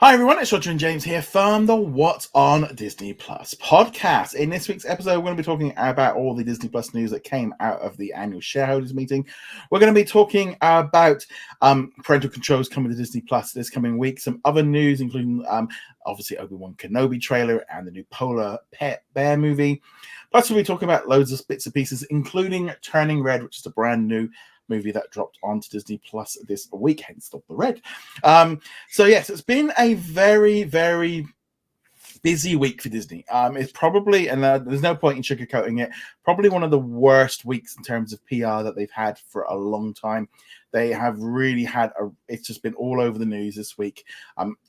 Hi everyone, it's Roger and James here from the What's on Disney Plus podcast. In this week's episode, we're going to be talking about all the Disney Plus news that came out of the annual shareholders meeting. We're going to be talking about parental controls coming to Disney Plus this coming week, some other news, including obviously Obi-Wan Kenobi trailer and the new Polar Pet Bear movie. Plus, we'll be talking about loads of bits and pieces, including Turning Red, which is a brand new movie that dropped onto Disney Plus this week, hence Stop the Red. So yes, it's been a very, very busy week for Disney. It's probably, and there's no point in sugarcoating it, probably one of the worst weeks in terms of PR that they've had for a long time. They have really had it's just been all over the news this week,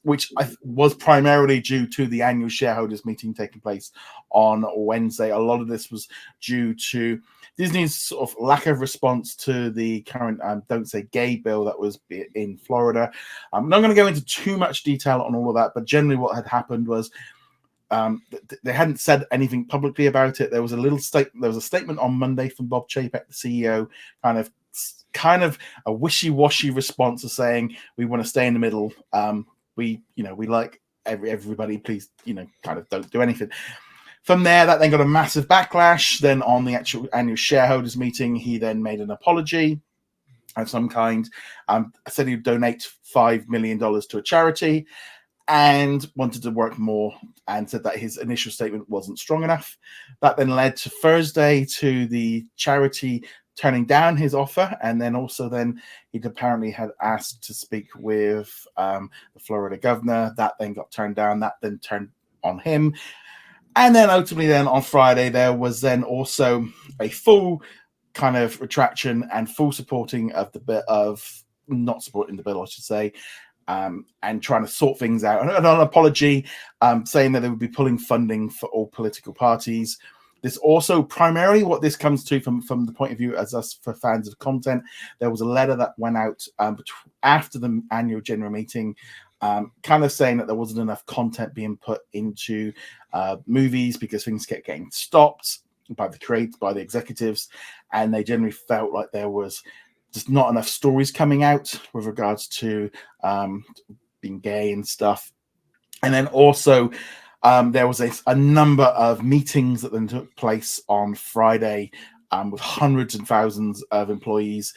which was primarily due to the annual shareholders meeting taking place on Wednesday. A lot of this was due to Disney's sort of lack of response to the current Don't Say Gay bill that was in Florida. I'm not going to go into too much detail on all of that, but generally what had happened was they hadn't said anything publicly about it. There was a statement on Monday from Bob Chapek, the CEO, kind of a wishy-washy response to saying we want to stay in the middle. We like everybody. Please, kind of don't do anything. From there, that then got a massive backlash. Then on the actual annual shareholders meeting, he then made an apology of some kind. Said he'd donate $5 million to a charity and wanted to work more, and said that his initial statement wasn't strong enough. That then led to Thursday to the charity turning down his offer, and then he'd apparently had asked to speak with the Florida governor. That then got turned down. That then turned on him. And then ultimately then on Friday, there was then also a full kind of retraction and full supporting of the bit of not supporting the bill, I should say, and trying to sort things out. And an apology, saying that they would be pulling funding for all political parties. This also primarily what this comes to from the point of view as us for fans of content. There was a letter that went out after the annual general meeting, kind of saying that there wasn't enough content being put into movies because things kept getting stopped by the executives, and they generally felt like there was just not enough stories coming out with regards to being gay and stuff. And then also there was a number of meetings that then took place on Friday with hundreds and thousands of employees,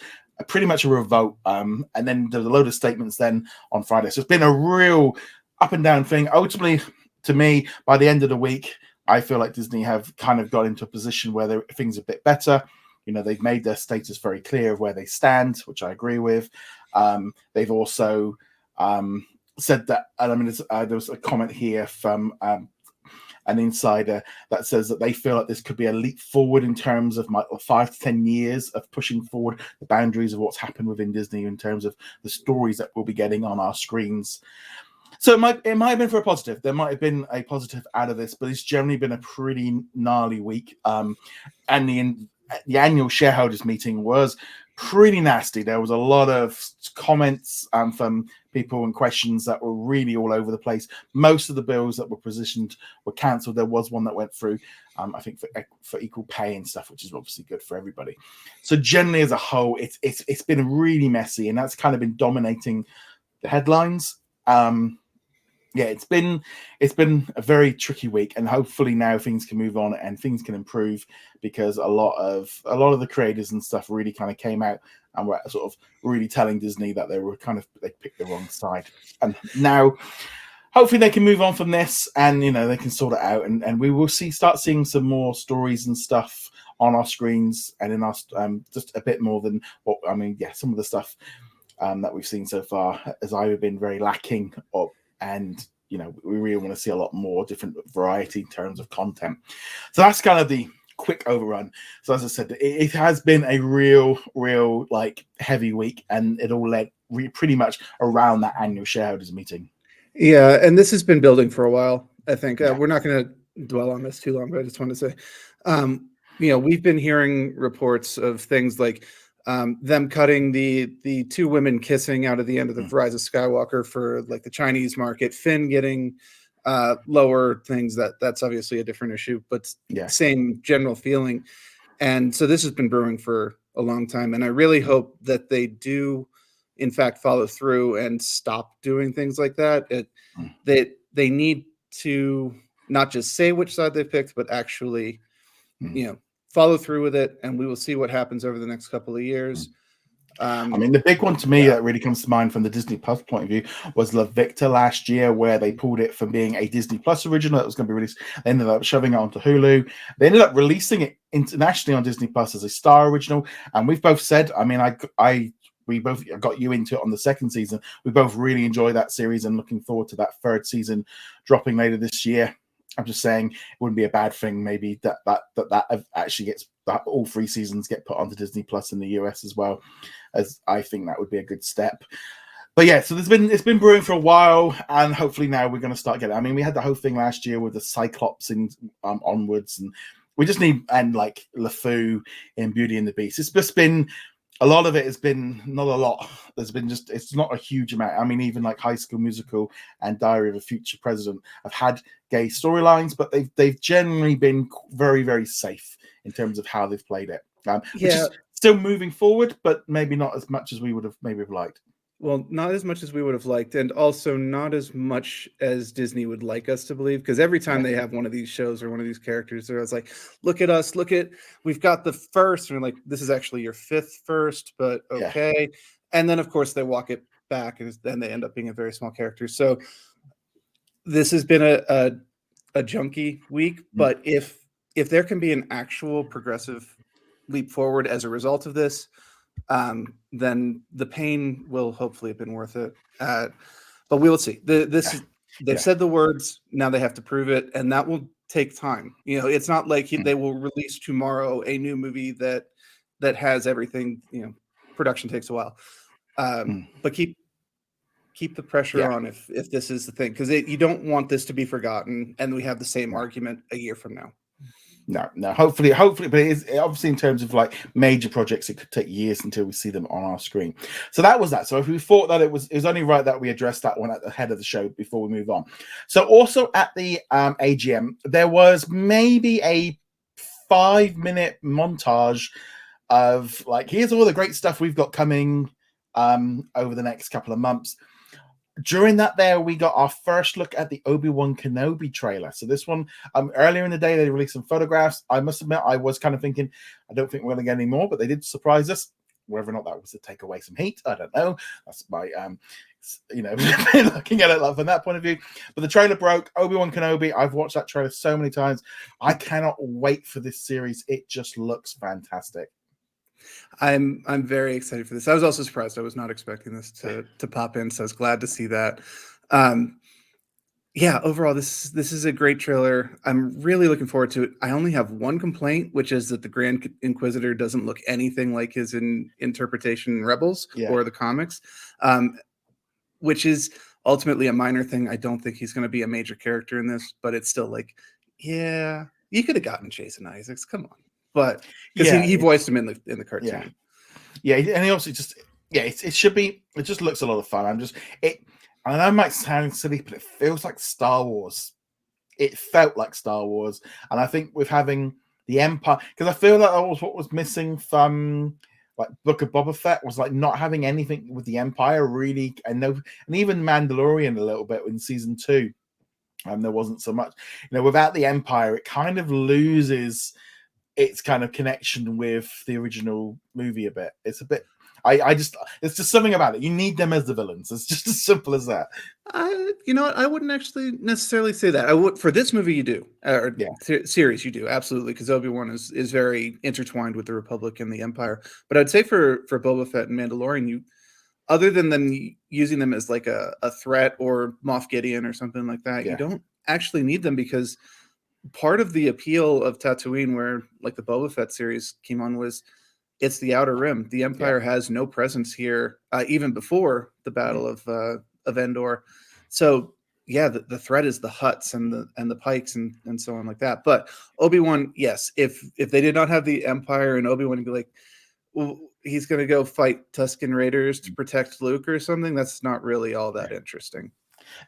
pretty much a revolt. And then there's a load of statements then on Friday. So it's been a real up and down thing. Ultimately, to me, by the end of the week, I feel like Disney have kind of got into a position where things are a bit better. They've made their status very clear of where they stand, which I agree with. They've also said that, and there was a comment here from an insider that says that they feel like this could be a leap forward in terms of 5 to 10 years of pushing forward the boundaries of what's happened within Disney in terms of the stories that we'll be getting on our screens. So it might have been for a positive. There might have been a positive out of this, but it's generally been a pretty gnarly week. And the annual shareholders meeting was pretty nasty. There was a lot of comments from people and questions that were really all over the place. Most of the bills that were positioned were cancelled. There was one that went through, I think, for equal pay and stuff, which is obviously good for everybody. So generally, as a whole, it's been really messy, and that's kind of been dominating the headlines. It's been a very tricky week, and hopefully now things can move on and things can improve, because a lot of the creators and stuff really kind of came out and were sort of really telling Disney that they picked the wrong side. And now hopefully they can move on from this, and they can sort it out, and we will start seeing some more stories and stuff on our screens and in our just a bit more than what some of the stuff that we've seen so far has either been very lacking and we really want to see a lot more different variety in terms of content. So that's kind of the quick overrun. So as I said, it has been a real heavy week, and it all led pretty much around that annual shareholders meeting. Yeah, and this has been building for a while, I think. We're not going to dwell on this too long, but I just want to say, we've been hearing reports of things like them cutting the two women kissing out of the end of the Rise of Skywalker for like the Chinese market, Finn getting lower things. That's obviously a different issue, but same general feeling. And so this has been brewing for a long time, and I really hope that they do in fact follow through and stop doing things like that. Mm. They need to not just say which side they picked, but actually, follow through with it, and we will see what happens over the next couple of years. I mean, the big one to me that really comes to mind from the Disney Plus point of view was La Victor last year, where they pulled it from being a Disney Plus original that was going to be released. They ended up shoving it onto Hulu. They ended up releasing it internationally on Disney Plus as a Star original. And we've both said, I mean, we both got you into it on the second season. We both really enjoy that series and looking forward to that third season dropping later this year. I'm just saying it wouldn't be a bad thing maybe that actually gets that all 3 seasons get put onto Disney Plus in the US as well, as I think that would be a good step. But yeah, so it's been brewing for a while, and hopefully now we're going to start getting. I mean, we had the whole thing last year with the Cyclops and onwards, and we just need like LeFou in Beauty and the Beast. It's just been. A lot of it has been not a lot. There's been it's not a huge amount. I mean, even like High School Musical and Diary of a Future President have had gay storylines, but they've generally been very, very safe in terms of how they've played it. Which is still moving forward, but maybe not as much as we would have maybe liked. Well, not as much as we would have liked, and also not as much as Disney would like us to believe, because every time they have one of these shows or one of these characters, they're like, look at us, we've got the first, and we're like, this is actually your 5th first, but okay. Yeah. And then, of course, they walk it back, and then they end up being a very small character. So this has been a junky week, but if there can be an actual progressive leap forward as a result of this, then the pain will hopefully have been worth it. But we will see. They've said the words, now they have to prove it, and that will take time. It's not like they will release tomorrow a new movie that has everything. Production takes a while. But keep the pressure on if this is the thing, because you don't want this to be forgotten, and we have the same argument a year from now. No. Hopefully, but it is obviously in terms of like major projects, it could take years until we see them on our screen. So that was that. So if we thought that it was only right that we addressed that one at the head of the show before we move on. So also at the AGM, there was maybe a 5-minute montage of like, here's all the great stuff we've got coming over the next couple of months. During that we got our first look at the Obi-Wan Kenobi trailer. So this one, earlier in the day, they released some photographs. I must admit, I was kind of thinking, I don't think we're going to get any more, but they did surprise us. Whether or not that was to take away some heat, I don't know. That's my, looking at it from that point of view. But the trailer broke. Obi-Wan Kenobi, I've watched that trailer so many times. I cannot wait for this series. It just looks fantastic. I'm very excited for this. I was also surprised. I was not expecting this to pop in, so I was glad to see that. Overall, this is a great trailer. I'm really looking forward to it. I only have one complaint, which is that the Grand Inquisitor doesn't look anything like his interpretation in Rebels or the comics, which is ultimately a minor thing. I don't think he's going to be a major character in this, but it's still like, you could have gotten Jason Isaacs. Come on. But because he voiced him in the cartoon. And he also just it should be. It just looks a lot of fun. I know it might sound silly, but it feels like Star Wars. It felt like Star Wars, and I think with having the Empire, because I feel like that was what was missing from like Book of Boba Fett, was like not having anything with the Empire really, and even Mandalorian a little bit in season 2, and there wasn't so much. Without the Empire, it kind of loses its kind of connection with the original movie a bit. It's a bit. It's just something about it. You need them as the villains. It's just as simple as that. You know what? I wouldn't actually necessarily say that. I would for this movie. You do, series. You do absolutely, because Obi-Wan is very intertwined with the Republic and the Empire. But I'd say for Boba Fett and Mandalorian, you, other than them using them as like a threat or Moff Gideon or something like that, you don't actually need them, because part of the appeal of Tatooine, where like the Boba Fett series came on, was it's the Outer Rim. The Empire has no presence here, even before the Battle of Endor. So the threat is the Hutts and the Pikes and so on like that. But Obi-Wan, yes, if they did not have the Empire and Obi-Wan be like, well, he's going to go fight Tusken Raiders to protect Luke or something, that's not really all that interesting.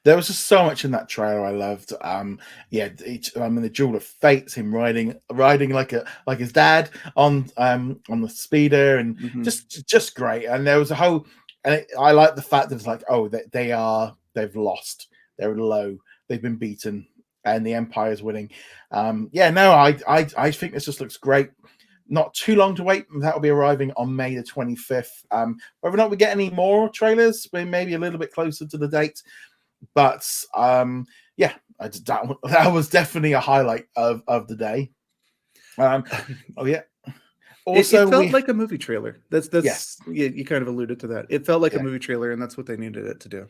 There was just so much in that trailer I loved. The Duel of Fates, him riding like his dad on the speeder, and just great. And there was a whole And I like the fact that it's like, oh, they've lost, they're low, they've been beaten, and the Empire's winning. I think this just looks great. Not too long to wait. That'll be arriving on May the 25th. Whether or not we get any more trailers, we may be a little bit closer to the date. But that was definitely a highlight of the day. Also, it felt like a movie trailer. You kind of alluded to that. It felt like a movie trailer, and that's what they needed it to do.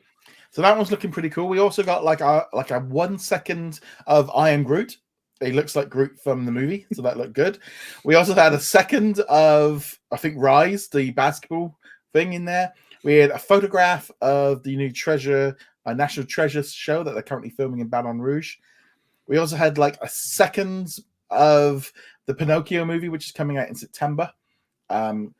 So that one's looking pretty cool. We also got like a 1 second of I Am Groot. He looks like Groot from the movie, so that looked good. We also had a second of, I think, Rise, the basketball thing in there. We had a photograph of the new National Treasure show that they're currently filming in Baton Rouge. We also had like a second of the Pinocchio movie, which is coming out in September. Then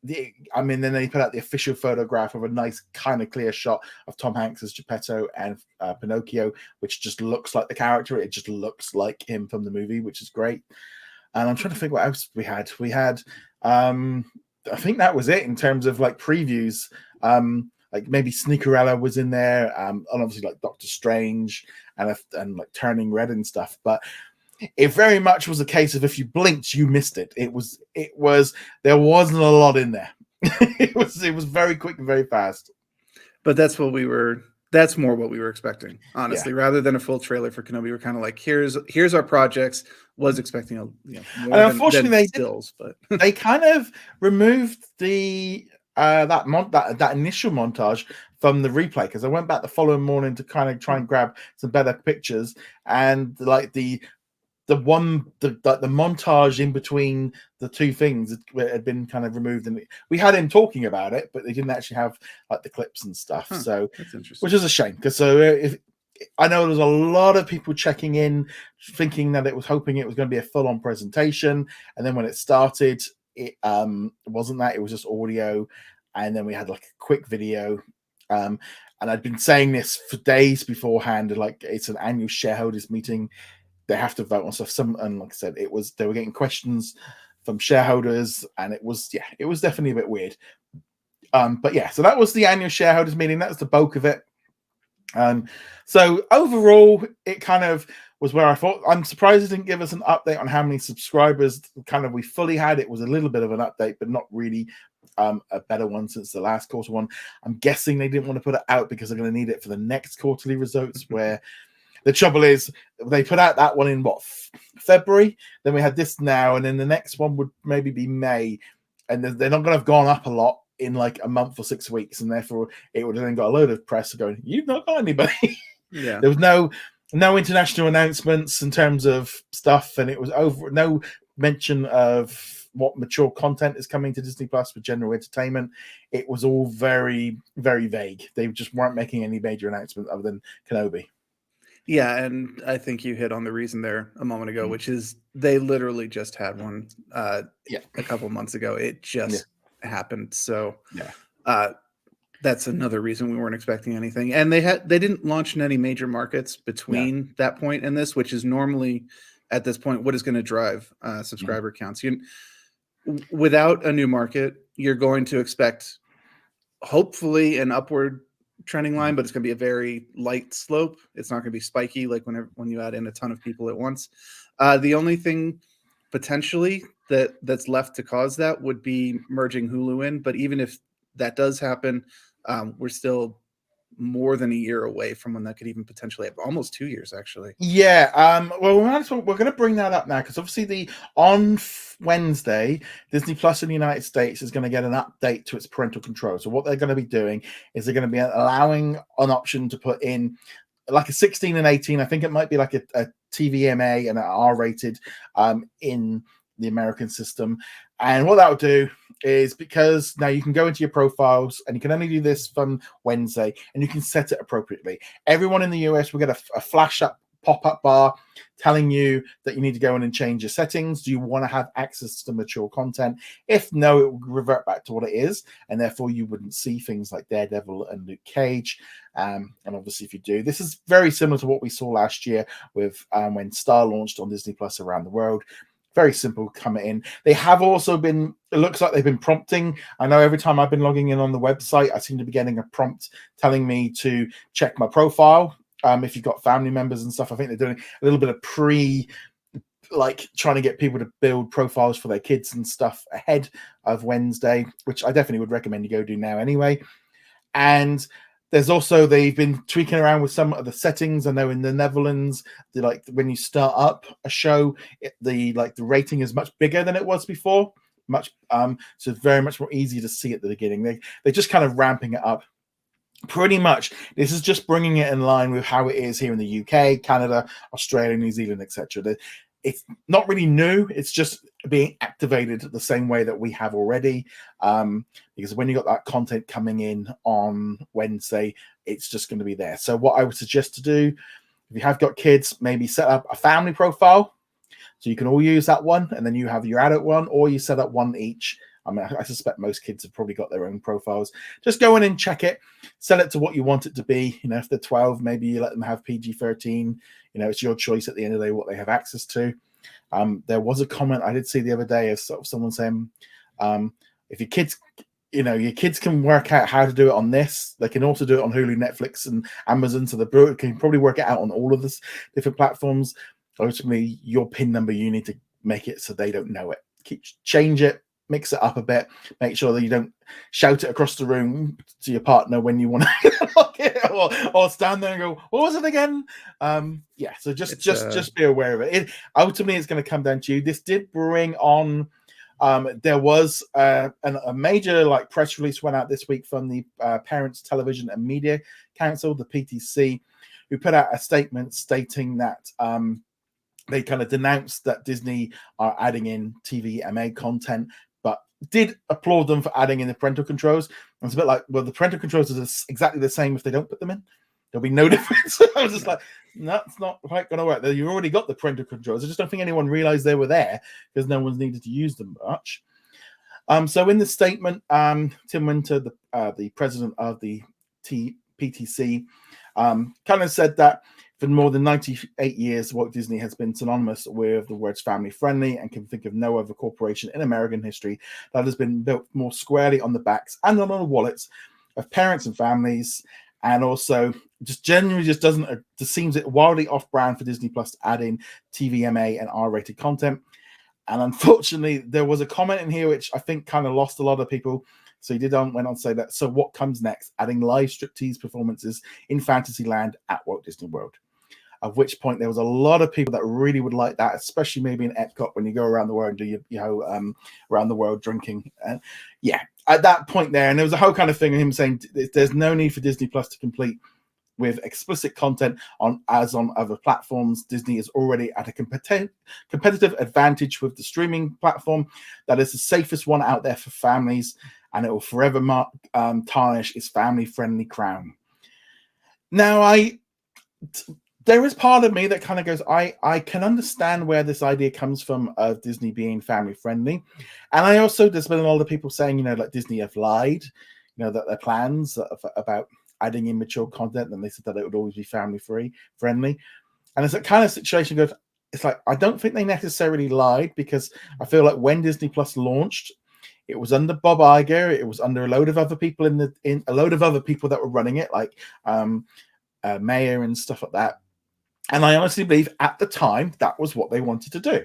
they put out the official photograph of a nice kind of clear shot of Tom Hanks as Geppetto and Pinocchio, which just looks like the character. It just looks like him from the movie, which is great. And I'm trying to think what else we had. We had, I think that was it in terms of like previews. Like maybe Sneakerella was in there, and obviously like Doctor Strange and like Turning Red and stuff. But it very much was a case of if you blinked, you missed it. There wasn't a lot in there. it was very quick and very fast. But that's more what we were expecting, honestly. Yeah. Rather than a full trailer for Kenobi, we're kind of like, here's our projects. Was expecting more and unfortunately than stills, but they kind of removed the that initial montage from the replay, because I went back the following morning to kind of try and grab some better pictures, and like the montage in between the two things had been kind of removed, and we had him talking about it, but they didn't actually have like the clips and stuff. So that's interesting, which is a shame, because if I know there's a lot of people checking in thinking that hoping it was going to be a full-on presentation, and then when it started, it wasn't that. It was just audio, and then we had like a quick video. And I'd been saying this for days beforehand, like it's an annual shareholders meeting. They have to vote on stuff. And like I said, they were getting questions from shareholders, and it was definitely a bit weird. So that was the annual shareholders meeting. That was the bulk of it. So overall, it kind of was where I thought. I'm surprised it didn't give us an update on how many subscribers kind of we fully had. It was a little bit of an update, but not really a better one since the last quarter one. I'm guessing they didn't want to put it out because they're going to need it for the next quarterly results, where the trouble is they put out that one in February, then we had this now, and then the next one would maybe be May, and they're not going to have gone up a lot in like a month or 6 weeks, and therefore it would have then got a load of press going, you've not got anybody. Yeah, there was no international announcements in terms of stuff, and it was no mention of what mature content is coming to Disney Plus for general entertainment. It was all very, very vague. They just weren't making any major announcement other than Kenobi. Yeah, and I think you hit on the reason there a moment ago, which is they literally just had one a couple months ago. It just happened. So that's another reason we weren't expecting anything. And they didn't launch in any major markets between that point and this, which is normally at this point what is going to drive subscriber counts. Without a new market, you're going to expect hopefully an upward trending line, but it's going to be a very light slope. It's not going to be spiky like when you add in a ton of people at once. The only thing potentially that's left to cause that would be merging Hulu in. But even if that does happen, we're still more than a year away from when that could even potentially happen. Almost 2 years, actually. Yeah. Well, we're going to bring that up now, because obviously on Wednesday, Disney Plus in the United States is going to get an update to its parental control. So what they're going to be doing is they're going to be allowing an option to put in like a 16 and 18. I think it might be like a TVMA and an R-rated in the American system. And what that will do is, because now you can go into your profiles, and you can only do this from Wednesday, and you can set it appropriately. Everyone in the US will get a flash up pop-up bar telling you that you need to go in and change your settings. Do you want to have access to mature content? If no, it will revert back to what it is, and therefore you wouldn't see things like Daredevil and Luke Cage. And obviously, if you do, this is very similar to what we saw last year with when Star launched on Disney Plus around the world. very simple coming in. They have also been, it looks like they've been prompting. I know every time I've been logging in on the website, I seem to be getting a prompt telling me to check my profile. If you've got family members and stuff, I think they're doing a little bit of trying to get people to build profiles for their kids and stuff ahead of Wednesday, which I definitely would recommend you go do now anyway. And there's also, they've been tweaking around with some of the settings. I know in the Netherlands, when you start up a show, the rating is much bigger than it was before. So it's very much more easy to see at the beginning. They're just kind of ramping it up. Pretty much, this is just bringing it in line with how it is here in the UK, Canada, Australia, New Zealand, etc. It's not really new. It's just being activated the same way that we have already. Because when you got that content coming in on Wednesday, it's just going to be there. So what I would suggest to do, if you have got kids, maybe set up a family profile. So you can all use that one, and then you have your adult one, or you set up one each. I mean, I suspect most kids have probably got their own profiles. Just go in and check it, set it to what you want it to be. If they're 12, maybe you let them have PG-13. It's your choice at the end of the day what they have access to. There was a comment I did see the other day of sort of someone saying, if your kids, your kids can work out how to do it on this, they can also do it on Hulu, Netflix, and Amazon. So they can probably work it out on all of this different platforms. Ultimately, your PIN number, you need to make it so they don't know it. Change it, mix it up a bit, make sure that you don't shout it across the room to your partner when you want to lock it, or stand there and go, what was it again? So just be aware of it. Ultimately, it's going to come down to you. This did bring on, there was a major press release went out this week from the Parents Television and Media Council, the PTC, who put out a statement stating that they kind of denounced that Disney are adding in TVMA content, but did applaud them for adding in the parental controls. And it's a bit like, well, the parental controls are exactly the same if they don't put them in. There'll be no difference. I was just like, no, it's not quite going to work. You already got the parental controls. I just don't think anyone realized they were there because no one's needed to use them much. So in the statement, Tim Winter, the president of the PTC, kind of said that for more than 98 years, Walt Disney has been synonymous with the words family friendly, and can think of no other corporation in American history that has been built more squarely on the backs and on the wallets of parents and families, and also just generally just seems it wildly off-brand for Disney Plus to add in TVMA and R-rated content. And unfortunately, there was a comment in here which I think kind of lost a lot of people. So he went on to say that, so what comes next? Adding live striptease performances in Fantasyland at Walt Disney World. At which point there was a lot of people that really would like that, especially maybe in Epcot when you go around the world and do around the world drinking. And at that point there, and there was a whole kind of thing of him saying there's no need for Disney Plus to compete with explicit content on other platforms. Disney is already at a competitive advantage with the streaming platform that is the safest one out there for families, and it will forever tarnish its family-friendly crown. Now, there is part of me that kind of goes, I can understand where this idea comes from of Disney being family-friendly. And I also, there's been a lot of people saying, like Disney have lied, that their plans about adding in mature content, and they said that it would always be family-friendly. And it's that kind of situation goes, it's like, I don't think they necessarily lied, because I feel like when Disney Plus launched, it was under Bob Iger, it was under a load of other people a load of other people that were running it, like Mayer and stuff like that. And I honestly believe at the time that was what they wanted to do.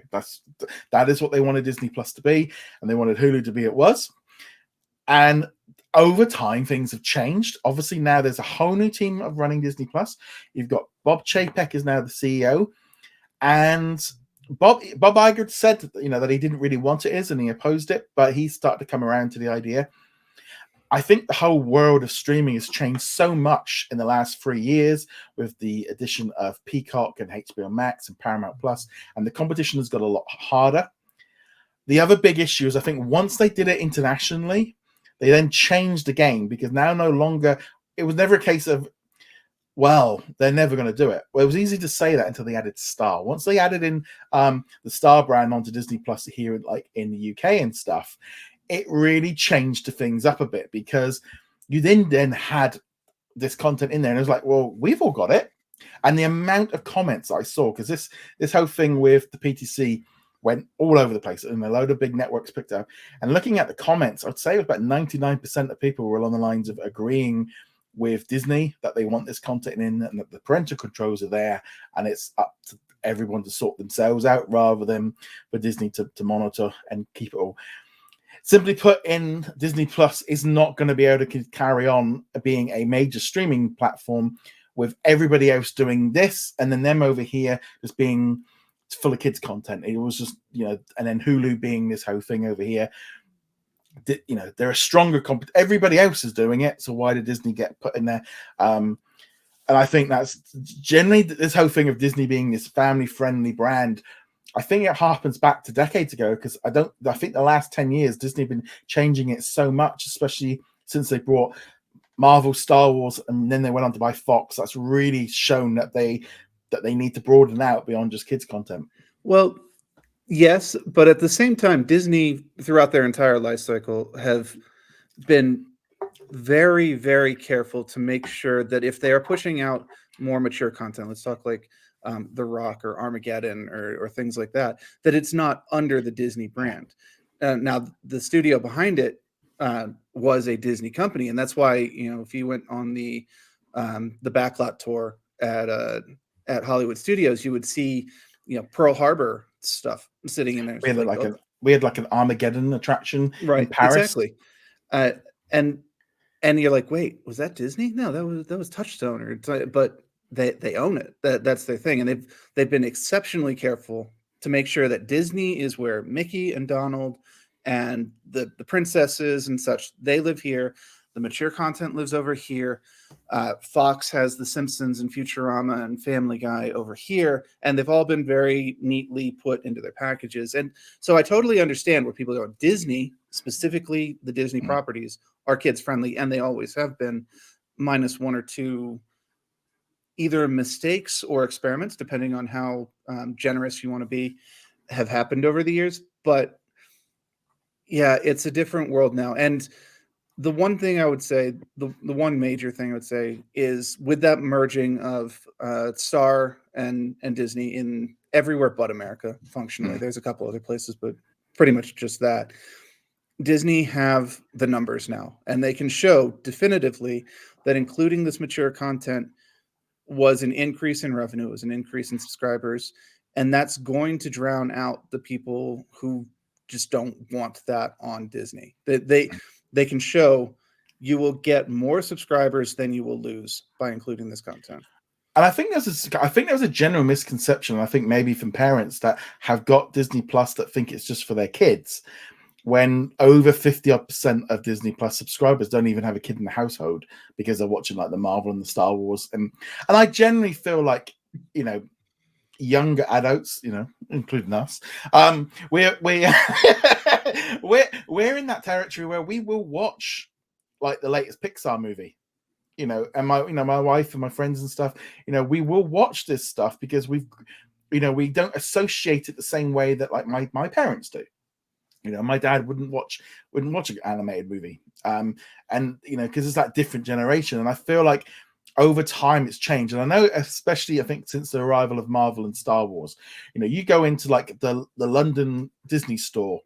That is what they wanted Disney Plus to be, and they wanted Hulu to be. It was. And over time, things have changed. Obviously, now there's a whole new team of running Disney Plus. You've got Bob Chapek is now the CEO, and Bob Iger said that he didn't really want it, and he opposed it, but he started to come around to the idea. I think the whole world of streaming has changed so much in the last 3 years with the addition of Peacock and HBO Max and Paramount Plus, and the competition has got a lot harder. The other big issue is I think once they did it internationally, they then changed the game, because now no longer, it was never a case of, well, they're never going to do it. Well, it was easy to say that until they added Star. Once they added in the Star brand onto Disney Plus here, like in the UK and stuff, it really changed things up a bit, because you then had this content in there, and it was like, well, we've all got it. And the amount of comments I saw, because this whole thing with the PTC went all over the place, and a load of big networks picked up. And looking at the comments, I'd say about 99% of people were along the lines of agreeing with Disney that they want this content in, and that the parental controls are there, and it's up to everyone to sort themselves out rather than for Disney to monitor and keep it all. Simply put, in Disney Plus is not going to be able to carry on being a major streaming platform with everybody else doing this, and then them over here just being full of kids content. It was just, and then Hulu being this whole thing over here. They're a stronger everybody else is doing it, so why did Disney get put in there? And I think that's generally this whole thing of Disney being this family-friendly brand. I think it harpens back to decades ago, because I think the last 10 years Disney have been changing it so much, especially since they brought Marvel, Star Wars, and then they went on to buy Fox. That's really shown that they need to broaden out beyond just kids content. Well, yes, but at the same time, Disney throughout their entire life cycle have been very, very careful to make sure that if they are pushing out more mature content, let's talk like The Rock or Armageddon or things like that, that it's not under the Disney brand. Now, the studio behind it was a Disney company, and that's why, if you went on the backlot tour at Hollywood Studios, you would see Pearl Harbor stuff sitting in there. We had like an Armageddon attraction right in Paris. Exactly. And you're like, wait, was that Disney? No, that was Touchstone, but they own it. That's their thing, and they've been exceptionally careful to make sure that Disney is where Mickey and Donald and the princesses and such, they live here. The mature content lives over here. Fox has The Simpsons and Futurama and Family Guy over here, and they've all been very neatly put into their packages. And so I totally understand where people go. Disney, specifically the Disney properties, are kids friendly, and they always have been, minus one or two either mistakes or experiments, depending on how generous you want to be, have happened over the years. But yeah, it's a different world now. And the one thing I would say, the one major thing I would say is, with that merging of Star and Disney in everywhere but America, functionally, there's a couple other places, but pretty much just that, Disney have the numbers now, and they can show definitively that including this mature content was an increase in revenue, was an increase in subscribers, and that's going to drown out the people who just don't want that on Disney. They can show you will get more subscribers than you will lose by including this content. And I think there's a general misconception, I think maybe from parents that have got Disney Plus that think it's just for their kids, when over 50% of Disney Plus subscribers don't even have a kid in the household because they're watching like the Marvel and the Star Wars. And I generally feel like, younger adults, including us, we're we're in that territory where we will watch like the latest Pixar movie, and my wife and my friends and stuff, we will watch this stuff because we don't associate it the same way that like my parents do. My dad wouldn't watch an animated movie, and because it's that different generation. And I feel like over time it's changed, and I know, especially I think since the arrival of Marvel and Star Wars, you go into like the London Disney store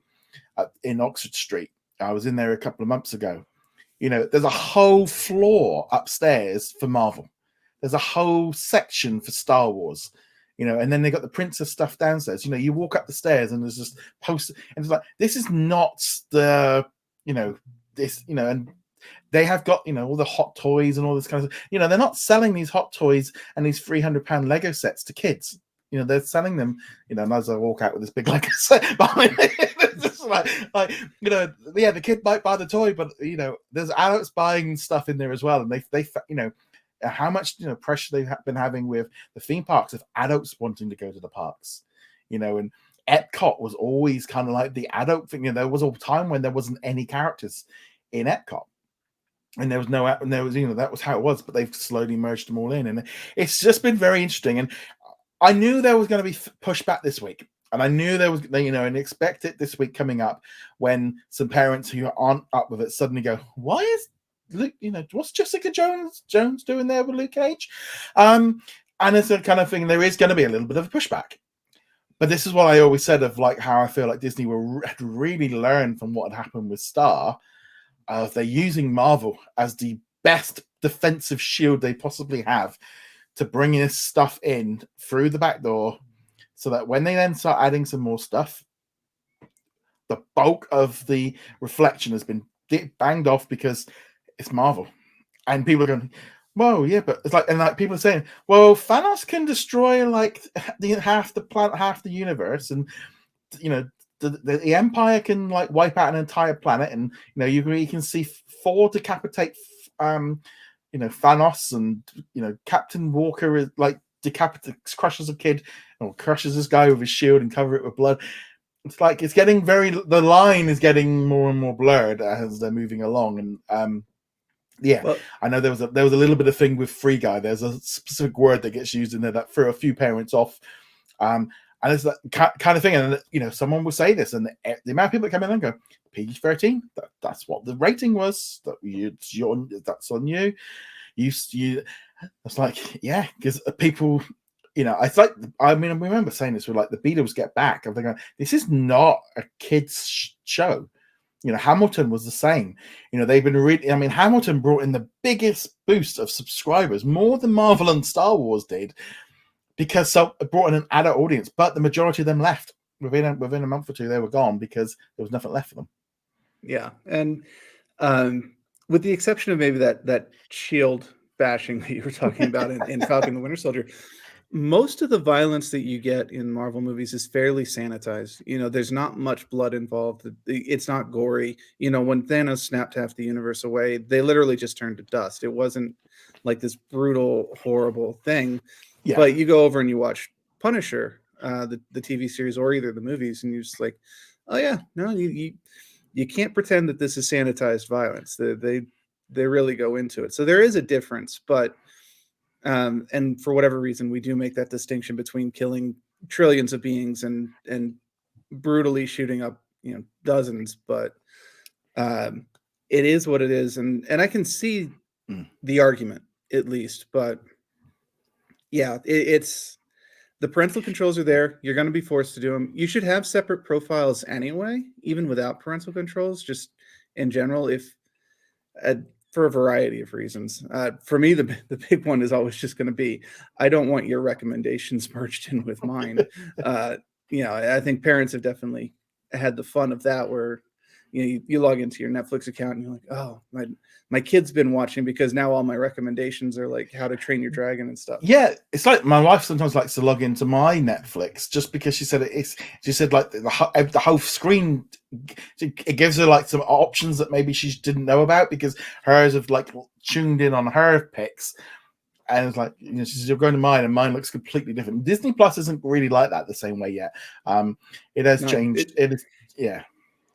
in Oxford Street. I was in there a couple of months ago. There's a whole floor upstairs for Marvel. There's a whole section for Star Wars. And then they got the princess stuff downstairs. You walk up the stairs and there's just posters, and it's like, this is not the, and they have got, all the hot toys and all this kind of stuff. They're not selling these hot toys and these £300 Lego sets to kids. They're selling them, and as I walk out with this big Lego set, it's just the kid might buy the toy, but, there's adults buying stuff in there as well. And they how much pressure they've been having with the theme parks of adults wanting to go to the parks, and Epcot was always kind of like the adult thing. There was a time when there wasn't any characters in Epcot, and there was that was how it was. But they've slowly merged them all in, and it's just been very interesting. And I knew there was going to be pushback this week, and I knew there was, and expect it this week coming up, when some parents who aren't up with it suddenly go, "Why is Luke, what's Jessica Jones doing there with Luke Cage?" And it's a kind of thing, there is going to be a little bit of a pushback. But this is what I always said of like how I feel like Disney had really learned from what had happened with Star. They're using Marvel as the best defensive shield they possibly have to bring this stuff in through the back door, so that when they then start adding some more stuff, the bulk of the reflection has been banged off because it's Marvel. And people are going, well, yeah, but it's like, and like people are saying, well, Thanos can destroy like half the planet, half the universe, and you know, the Empire can like wipe out an entire planet, and you know, you can see Thor decapitate, Thanos, and Captain Walker is like crushes a kid or crushes this guy with his shield and cover it with blood. It's like it's getting the line is getting more and more blurred as they're moving along, and well, I know there was a little bit of thing with Free Guy. There's a specific word that gets used in there that threw a few parents off, and it's that kind of thing. And someone will say this, and the amount of people that come in and go PG-13. That's what the rating was. That's on you. You. It's like because people. It's like I remember saying this with like the Beatles Get Back. I'm thinking this is not a kids show. Hamilton was the same. They've been really. Hamilton brought in the biggest boost of subscribers, more than Marvel and Star Wars did, because it brought in an adult audience. But the majority of them left within a month or two. They were gone because there was nothing left for them. Yeah, and with the exception of maybe that shield bashing that you were talking about in Falcon and the Winter Soldier, most of the violence that you get in Marvel movies is fairly sanitized. There's not much blood involved. It's not gory. When Thanos snapped half the universe away, they literally just turned to dust. It wasn't like this brutal, horrible thing. Yeah. But you go over and you watch Punisher, the TV series, or either the movies, and you're just like, oh yeah, no, you can't pretend that this is sanitized violence. They really go into it. So there is a difference, but and for whatever reason, we do make that distinction between killing trillions of beings and brutally shooting up dozens. But it is what it is, and I can see the argument at least. But yeah, it's the parental controls are there. You're going to be forced to do them. You should have separate profiles anyway, even without parental controls. Just in general, if for a variety of reasons. For me, the big one is always just going to be, I don't want your recommendations merged in with mine. I think parents have definitely had the fun of that, where you log into your Netflix account and you're like, oh, my kid's been watching, because now all my recommendations are like How to Train Your Dragon and stuff. Yeah, it's like my wife sometimes likes to log into my Netflix just because she said she said like the whole screen, it gives her like some options that maybe she didn't know about, because hers have like tuned in on her picks, and it's like she says you're going to mine, and mine looks completely different. Disney Plus isn't really like that the same way yet. It has changed.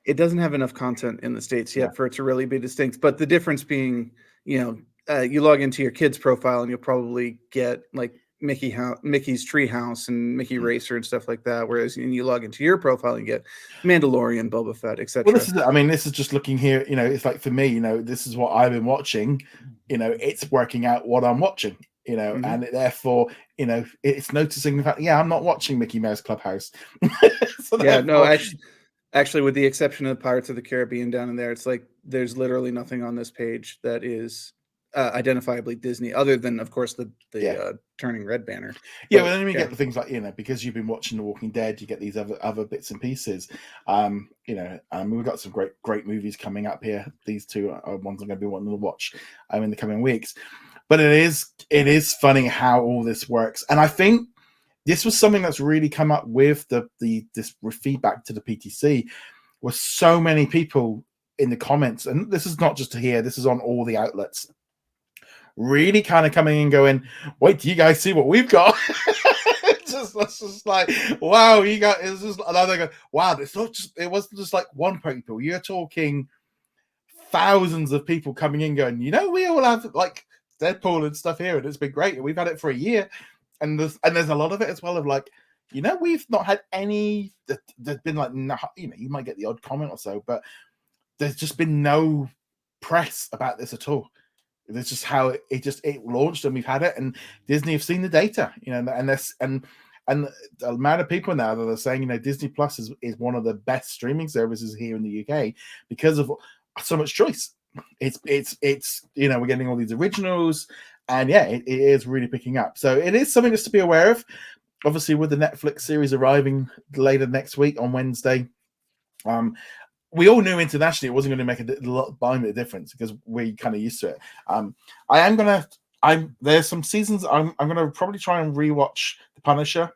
It doesn't have enough content in the States yet for it to really be distinct. But the difference being, you log into your kid's profile and you'll probably get like Mickey's Treehouse and Mickey Racer and stuff like that. Whereas you log into your profile and you get Mandalorian, Boba Fett, etc. Well, this is just looking here. It's like for me, this is what I've been watching. It's working out what I'm watching. And therefore, it's noticing the fact, I'm not watching Mickey Mouse Clubhouse. Actually, with the exception of Pirates of the Caribbean down in there, it's like there's literally nothing on this page that is identifiably Disney, other than, of course, the Turning Red banner. Yeah, but then we get the things like, because you've been watching The Walking Dead, you get these other bits and pieces. We've got some great movies coming up here. These two are ones I'm going to be wanting to watch in the coming weeks. But it is funny how all this works, and I think this was something that's really come up with this feedback to the PTC, was so many people in the comments, and this is not just here, this is on all the outlets, really kind of coming and going, wait, do you guys see what we've got? It's just like, wow, you got, it's just another go, wow, it wasn't just like one people, you're talking thousands of people coming in going, we all have like Deadpool and stuff here, and it's been great, and we've had it for a year. And there's a lot of it as well of like, we've not had any. There's been like, you might get the odd comment or so, but there's just been no press about this at all. It's just how it launched, and we've had it, and Disney have seen the data, and And the amount of people now that are saying, Disney Plus is one of the best streaming services here in the UK because of so much choice. It's we're getting all these originals, and it is really picking up. So it is something just to be aware of. Obviously, with the Netflix series arriving later next week on Wednesday, we all knew internationally it wasn't going to make a bit of difference because we're kind of used to it. There's some seasons I'm gonna probably try and rewatch The Punisher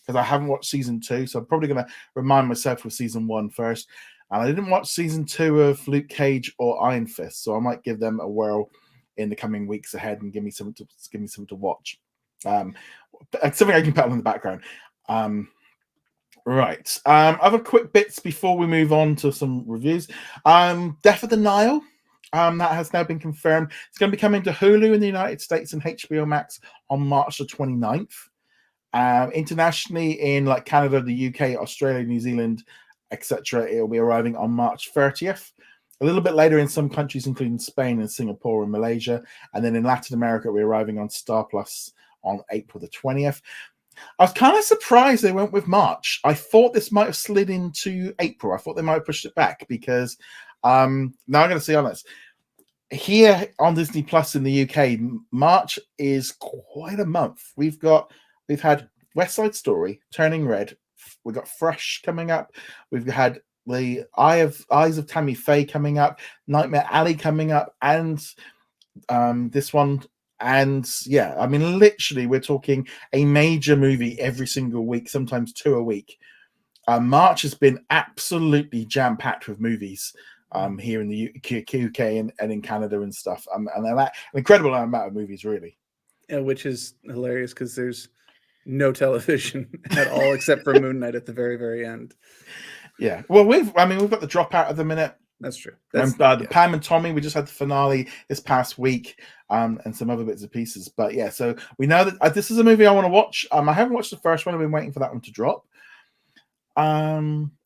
because I haven't watched season 2, so I'm probably gonna remind myself of season 1 first. And I didn't watch season 2 of Luke Cage or Iron Fist, so I might give them a whirl in the coming weeks ahead and give me something to watch. Something I can put on in the background. Right. Other quick bits before we move on to some reviews. Death of the Nile. That has now been confirmed. It's going to be coming to Hulu in the United States and HBO Max on March the 29th. Internationally in like Canada, the UK, Australia, New Zealand, etc., it'll be arriving on March 30th. A little bit later in some countries, including Spain and Singapore and Malaysia. And then in Latin America, it'll be arriving on Star Plus on April the 20th. I was kind of surprised they went with March. I thought this might have slid into April. I thought they might have pushed it back because now I'm going to say honest. Here on Disney Plus in the UK, March is quite a month. We've had West Side Story, Turning Red. We've got Fresh coming up. We've had the Eyes of Tammy Faye coming up, Nightmare Alley coming up, and this one. And literally, we're talking a major movie every single week, sometimes 2 a week. March has been absolutely jam-packed with movies here in the UK and in Canada and stuff. And an incredible amount of movies, really. Yeah, which is hilarious because there's no television at all except for Moon Knight at the very, very end. Yeah. Well, we've got the Dropout at the minute. That's true. The Pam and Tommy, we just had the finale this past week, and some other bits and pieces. But yeah, so we know that this is a movie I want to watch. I haven't watched the first one. I've been waiting for that one to drop.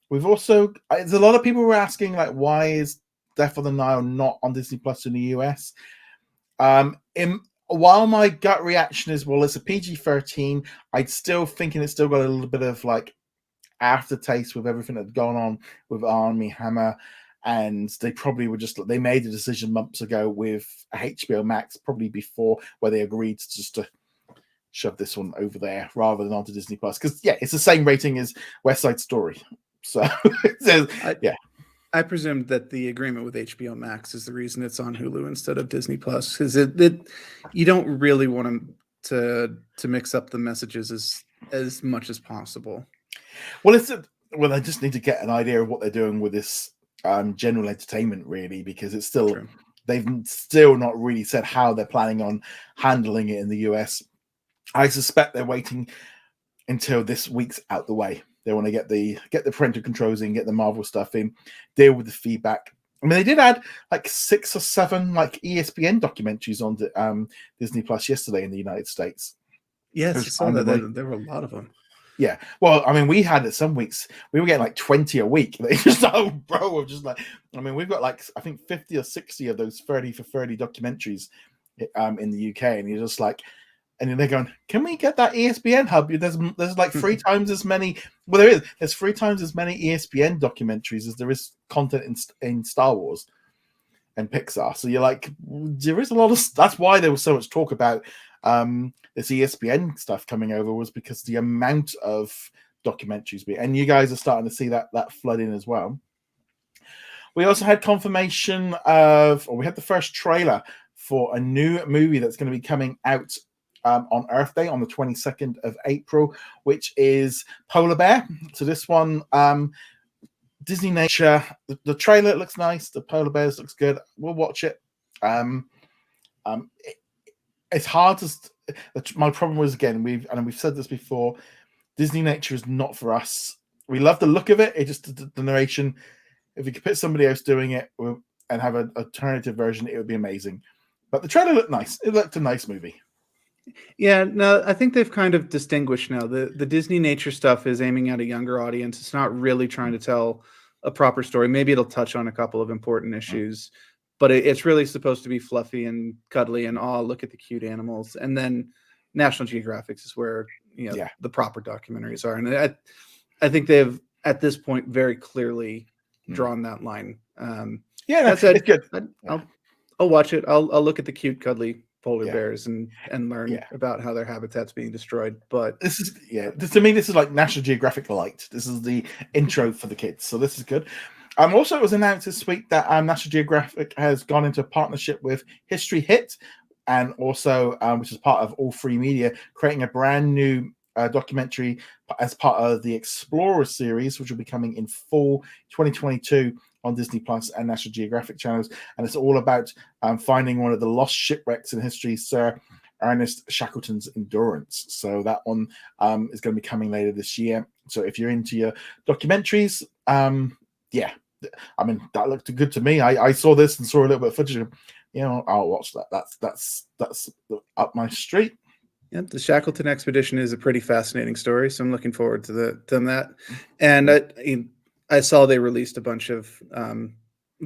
We've also, there's a lot of people were asking, like, why is Death of the Nile not on Disney Plus in the US? While my gut reaction is, well, it's a PG-13, I'd still thinking it's still got a little bit of like aftertaste with everything that's gone on with Armie Hammer. And they probably they made a decision months ago with HBO Max, probably before, where they agreed to shove this one over there rather than onto Disney Plus. Because it's the same rating as West Side Story. So I presumed that the agreement with HBO Max is the reason it's on Hulu instead of Disney Plus, because you don't really want to mix up the messages as much as possible. Well, I just need to get an idea of what they're doing with this general entertainment, really, because it's still True. They've still not really said how they're planning on handling it in the US. I suspect they're waiting until this week's out the way. They want to get the parental controls in, get the Marvel stuff in, deal with the feedback. I mean, they did add like 6 or 7 like ESPN documentaries on Disney Plus yesterday in the United States. Yes, I saw that. There were a lot of them. Yeah, well, I mean, we had it some weeks. We were getting like 20 a week. They just we've got like, I think 50 or 60 of those 30 for 30 documentaries in the UK, and you're just like, and then they're going, can we get that ESPN hub? There's like 3 times as many. Well, there's 3 times as many ESPN documentaries as there is content in Star Wars and Pixar. So you're like, there is a lot of. That's why there was so much talk about this ESPN stuff coming over, was because the amount of documentaries and you guys are starting to see that flood in as well. We also had confirmation we had the first trailer for a new movie that's going to be coming out on Earth Day on the 22nd of April, which is Polar Bear. So this one, Disneynature, the trailer looks nice. The Polar Bears looks good. We'll watch it. It's hard to. My problem was, again, we've said this before. Disneynature is not for us. We love the look of it. It just the narration. If you could put somebody else doing it and have an alternative version, it would be amazing. But the trailer looked nice. It looked a nice movie. Yeah, no, I think they've kind of distinguished now. The Disneynature stuff is aiming at a younger audience. It's not really trying to tell a proper story. Maybe it'll touch on a couple of important issues, but it's really supposed to be fluffy and cuddly and look at the cute animals. And then National Geographic is where the proper documentaries are. And I think they've at this point very clearly drawn that line. That said, it's good. I'll watch it. I'll look at the cute, cuddly polar bears and learn about how their habitat's being destroyed. But this is to me, this is like National Geographic Light. This is the intro for the kids, so this is good. Also, it was announced this week that National Geographic has gone into a partnership with History Hit, and also, which is part of All Free Media, creating a brand new documentary as part of the Explorer series, which will be coming in fall 2022 on Disney Plus and National Geographic channels. And it's all about finding one of the lost shipwrecks in history, Sir Ernest Shackleton's Endurance. So that one is going to be coming later this year. So if you're into your documentaries, I mean, that looked good to me. I saw this and saw a little bit of footage. I'll watch that. That's up my street. Yeah, the Shackleton expedition is a pretty fascinating story, so I'm looking forward to that. And I saw they released a bunch of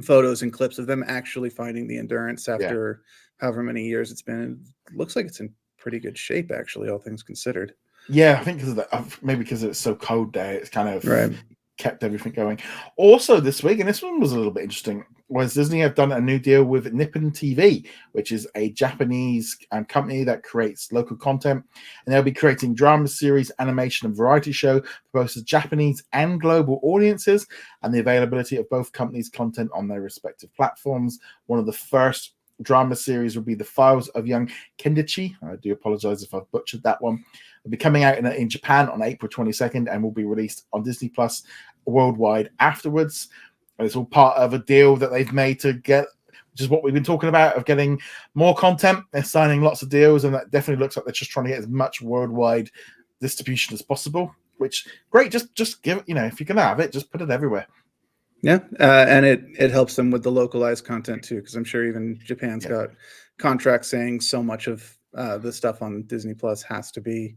photos and clips of them actually finding the Endurance after however many years it's been. It looks like it's in pretty good shape, actually, all things considered. Yeah, I think because of that, maybe because it's so cold there, it's kind of kept everything going. Also this week, and this one was a little bit interesting, was Disney have done a new deal with Nippon TV, which is a Japanese company that creates local content, and they'll be creating drama series, animation, and variety show for both the Japanese and global audiences, and the availability of both companies' content on their respective platforms. One of the first drama series will be The Files of Young Kindaichi. I do apologize if I've butchered that one. It'll be coming out in Japan on April 22nd and will be released on Disney Plus worldwide afterwards. And it's all part of a deal that they've made to get, which is what we've been talking about, of getting more content. They're signing lots of deals, and that definitely looks like they're just trying to get as much worldwide distribution as possible, which great. Just give it, if you're going to have it, just put it everywhere. Yeah, and it helps them with the localized content too, because I'm sure even Japan's got contracts saying so much of the stuff on Disney Plus has to be.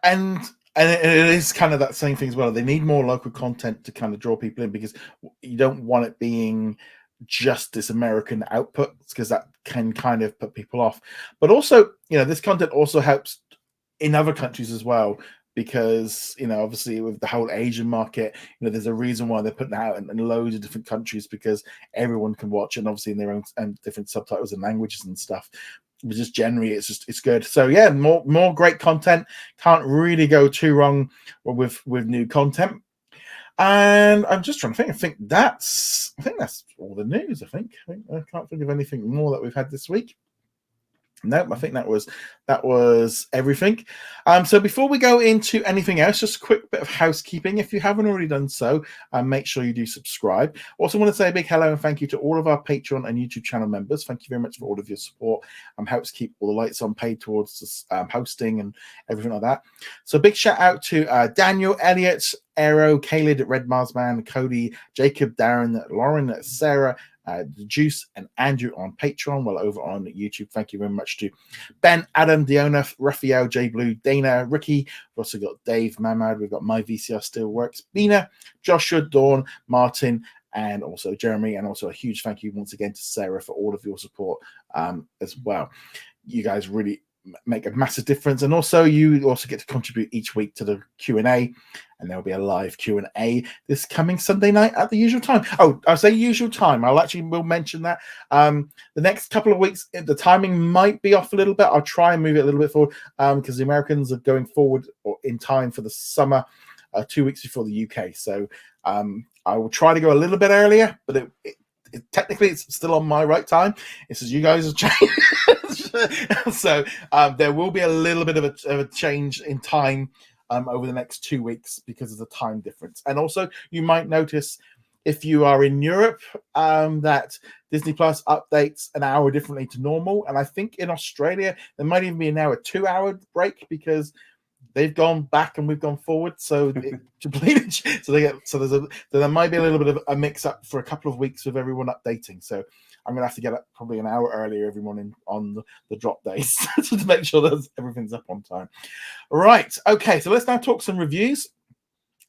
And it is kind of that same thing as well. They need more local content to kind of draw people in, because you don't want it being just this American output, because that can kind of put people off. But also, this content also helps in other countries as well, because obviously with the whole Asian market, there's a reason why they're putting it out in loads of different countries, because everyone can watch, and obviously in their own and different subtitles and languages and stuff. But just generally, it's good. So yeah, more great content. Can't really go too wrong with new content. And I'm just trying to think. I think that's all the news. I can't think of anything more that we've had this week. Nope, I think that was everything. So before we go into anything else, just a quick bit of housekeeping. If you haven't already done so, make sure you do subscribe. Also want to say a big hello and thank you to all of our Patreon and YouTube channel members. Thank you very much for all of your support. Helps keep all the lights on, paid towards this, hosting and everything like that. So big shout out to Daniel, Elliot, Aero, Caleb, Red Marsman, Cody, Jacob, Darren, Lauren, Sarah, Juice and Andrew on Patreon, well over on YouTube. Thank you very much to Ben, Adam, Diona, Raphael, J Blue, Dana, Ricky. We've also got Dave, Mamad. We've got My VCR Still Works, Bina, Joshua, Dawn, Martin, and also Jeremy. And also a huge thank you once again to Sarah for all of your support as well. You guys really make a massive difference, and also you also get to contribute each week to the Q&A, and there'll be a live Q&A this coming Sunday night at the usual time. I say usual time, will mention that the next couple of weeks the timing might be off a little bit. I'll try and move it a little bit forward because the Americans are going forward or in time for the summer 2 weeks before the UK, so I will try to go a little bit earlier, but technically it's still on my right time. It's as you guys have changed. So there will be a little bit of a change in time over the next 2 weeks because of the time difference. And also you might notice if you are in Europe that Disney Plus updates an hour differently to normal. And I think in Australia there might even be now a 2-hour break because they've gone back and we've gone forward. So there might be a little bit of a mix up for a couple of weeks with everyone updating. So I'm gonna have to get up probably an hour earlier every morning on the drop days to make sure that everything's up on time. Right. Okay. So let's now talk some reviews.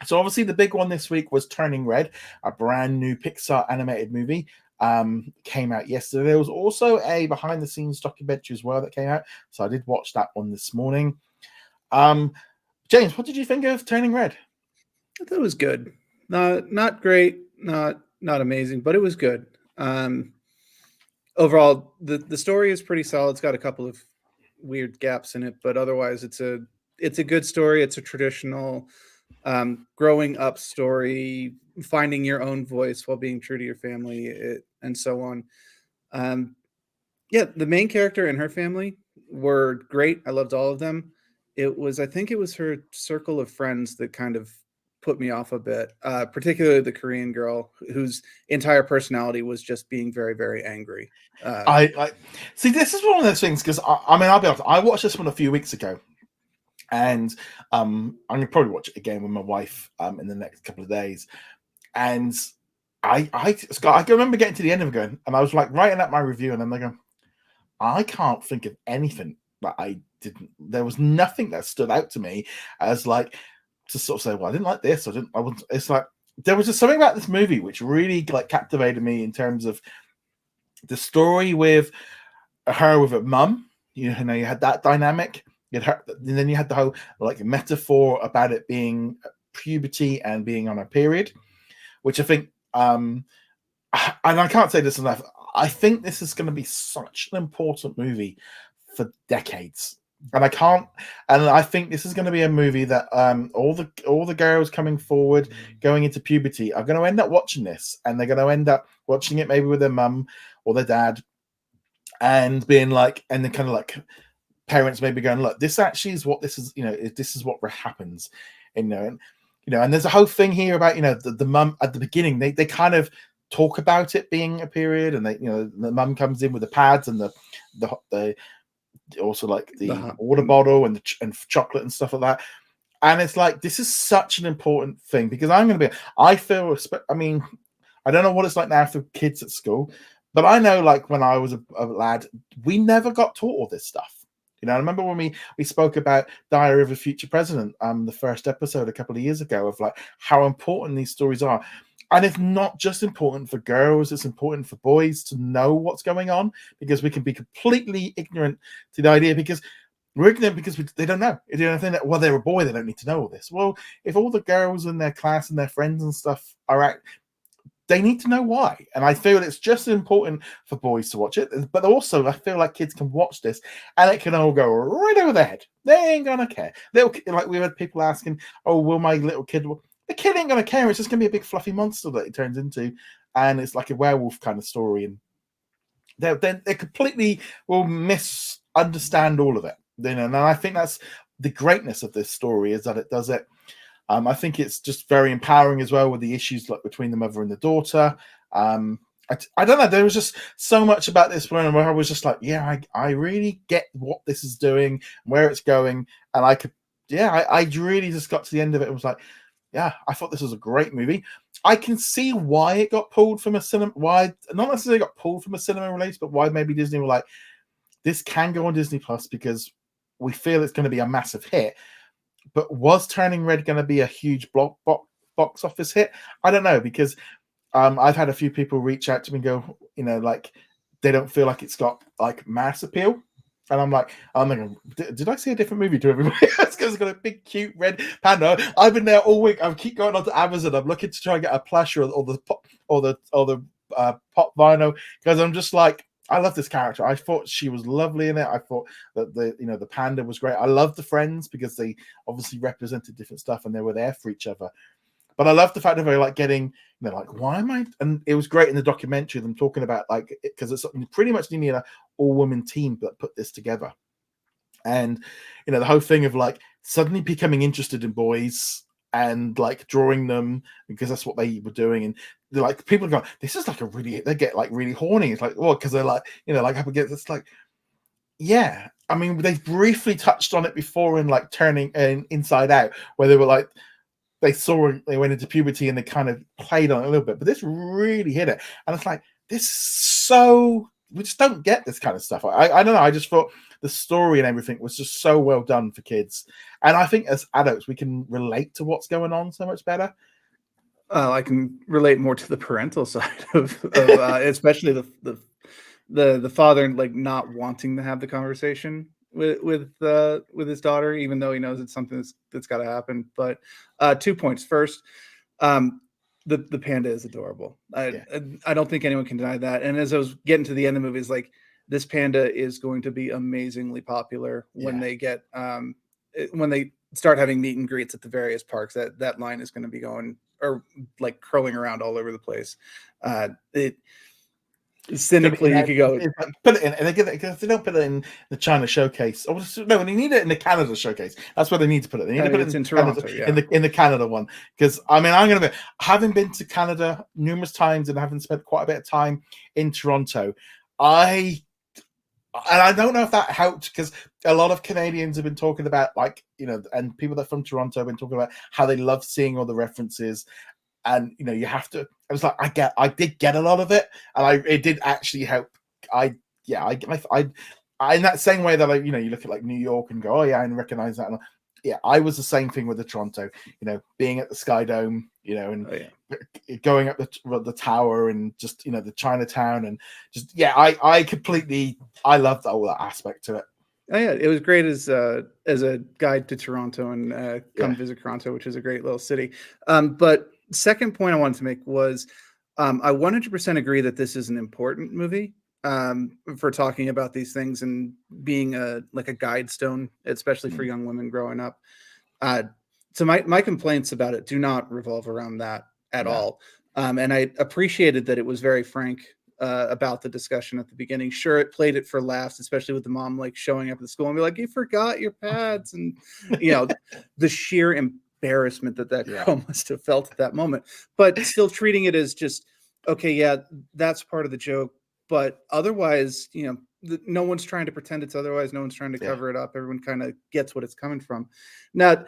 So obviously the big one this week was Turning Red, a brand new Pixar animated movie. Came out yesterday. There was also a behind the scenes documentary as well that came out. So I did watch that one this morning. James, what did you think of Turning Red? I thought it was good. Not great, not amazing, but it was good. Overall, the story is pretty solid. It's got a couple of weird gaps in it, but otherwise, it's a good story. It's a traditional growing up story, finding your own voice while being true to your family, and so on. Yeah, the main character and her family were great. I loved all of them. I think it was her circle of friends that kind of put me off a bit, particularly the Korean girl whose entire personality was just being very, very angry. I see. This is one of those things because I mean, I'll be honest. I watched this one a few weeks ago, and I'm gonna probably watch it again with my wife in the next couple of days. And Scott, I can remember getting to the end of it going, and I was like writing up my review, and I'm like, I can't think of anything that I didn't. There was nothing that stood out to me as like to sort of say, well, I didn't like this. I wouldn't. It's like there was just something about this movie which really like captivated me in terms of the story with her with her mum. You know, you had that dynamic. You had her, and then you had the whole like metaphor about it being puberty and being on a period, which I think, and I can't say this enough. I think this is going to be such an important movie for decades. And I think this is going to be a movie that all the girls coming forward, going into puberty, are going to end up watching this, and they're going to end up watching it maybe with their mum or their dad, and being like, and then kind of like parents maybe going, look, this actually is what this is, this is what happens, and there's a whole thing here about the mum at the beginning. They kind of talk about it being a period, and they the mum comes in with the pads and the also like the water bottle and chocolate and stuff like that. And it's like, this is such an important thing because I mean, I don't know what it's like now for kids at school, but I know like when I was a lad, we never got taught all this stuff. I remember when we spoke about Diary of a Future President, the first episode a couple of years ago, of like how important these stories are. And it's not just important for girls, it's important for boys to know what's going on, because we can be completely ignorant to the idea, because we're ignorant because they don't know. Well, they're a boy, they don't need to know all this. Well, if all the girls in their class and their friends and stuff are out, they need to know why. And I feel it's just important for boys to watch it. But also, I feel like kids can watch this and it can all go right over their head. They ain't going to care. Like we had people asking, oh, will my little kid... The kid ain't going to care. It's just going to be a big fluffy monster that it turns into. And it's like a werewolf kind of story. And they completely will misunderstand all of it. And I think that's the greatness of this story, is that it does it. I think it's just very empowering as well, with the issues like between the mother and the daughter. I don't know. There was just so much about this one where I was just like, yeah, I really get what this is doing, where it's going. And I really just got to the end of it and was like, yeah, I thought this was a great movie. I can see why it got pulled from a cinema, why not necessarily got pulled from a cinema release, but why maybe Disney were like, this can go on Disney Plus because we feel it's going to be a massive hit. But was Turning Red going to be a huge box office hit? I don't know, because I've had a few people reach out to me and go, like they don't feel like it's got like mass appeal. And I'm like, did I see a different movie to everybody else? Because it's got a big, cute red panda. I've been there all week. I keep going onto Amazon. I'm looking to try and get a plush or the pop vinyl, because I'm just like, I love this character. I thought she was lovely in it. I thought that the panda was great. I love the friends because they obviously represented different stuff and they were there for each other. But I love the fact of her like getting, like, why am I? And it was great in the documentary, them talking about like, because it's pretty much needing an all-woman team that put this together. And the whole thing of like suddenly becoming interested in boys and like drawing them because that's what they were doing. And they're like, people are going, this is like they get like really horny. It's like, well, because they're like, like up against, it's like, yeah. I mean, they briefly touched on it before in like Turning and Inside Out, where they were like, they went into puberty and they kind of played on it a little bit, but this really hit it. And it's like, we just don't get this kind of stuff. I don't know. I just thought the story and everything was just so well done for kids. And I think as adults, we can relate to what's going on so much better. I can relate more to the parental side of especially the father like not wanting to have the conversation with his daughter, even though he knows it's something that's got to happen. But 2 points. First, the panda is adorable. I don't think anyone can deny that. And as I was getting to the end of the movie, it's like this panda is going to be amazingly popular when they get when they start having meet and greets at the various parks. That line is going to be going or like curling around all over the place. Cynically, you could go put it in, and they don't put it in the China showcase. Oh no, they need it in the Canada showcase. That's where they need to put it. They need to put it in Toronto, Canada, in the Canada one. Because I mean, I'm gonna be having been to Canada numerous times and having spent quite a bit of time in Toronto. I don't know if that helped because a lot of Canadians have been talking about and people that are from Toronto have been talking about how they love seeing all the references. And you have to. I was like, I did get a lot of it, and it did actually help. In that same way that you look at like New York and go, oh yeah, I recognize that. And I was the same thing with the Toronto. Being at the Sky Dome, and going up the tower and just the Chinatown and just I loved all that aspect to it. Oh yeah, it was great as a guide to Toronto and come visit Toronto, which is a great little city. But second point I wanted to make was I 100% agree that this is an important movie for talking about these things and being a guide stone, especially for young women growing up. So my complaints about it do not revolve around that at all. And I appreciated that it was very frank about the discussion at the beginning. Sure, it played it for laughs, especially with the mom showing up at the school and be like, "You forgot your pads," and the sheer embarrassment that girl must have felt at that moment. But still treating it as just okay, that's part of the joke. But otherwise, no one's trying to pretend it's otherwise. No one's trying to cover it up. Everyone kind of gets what it's coming from. Now,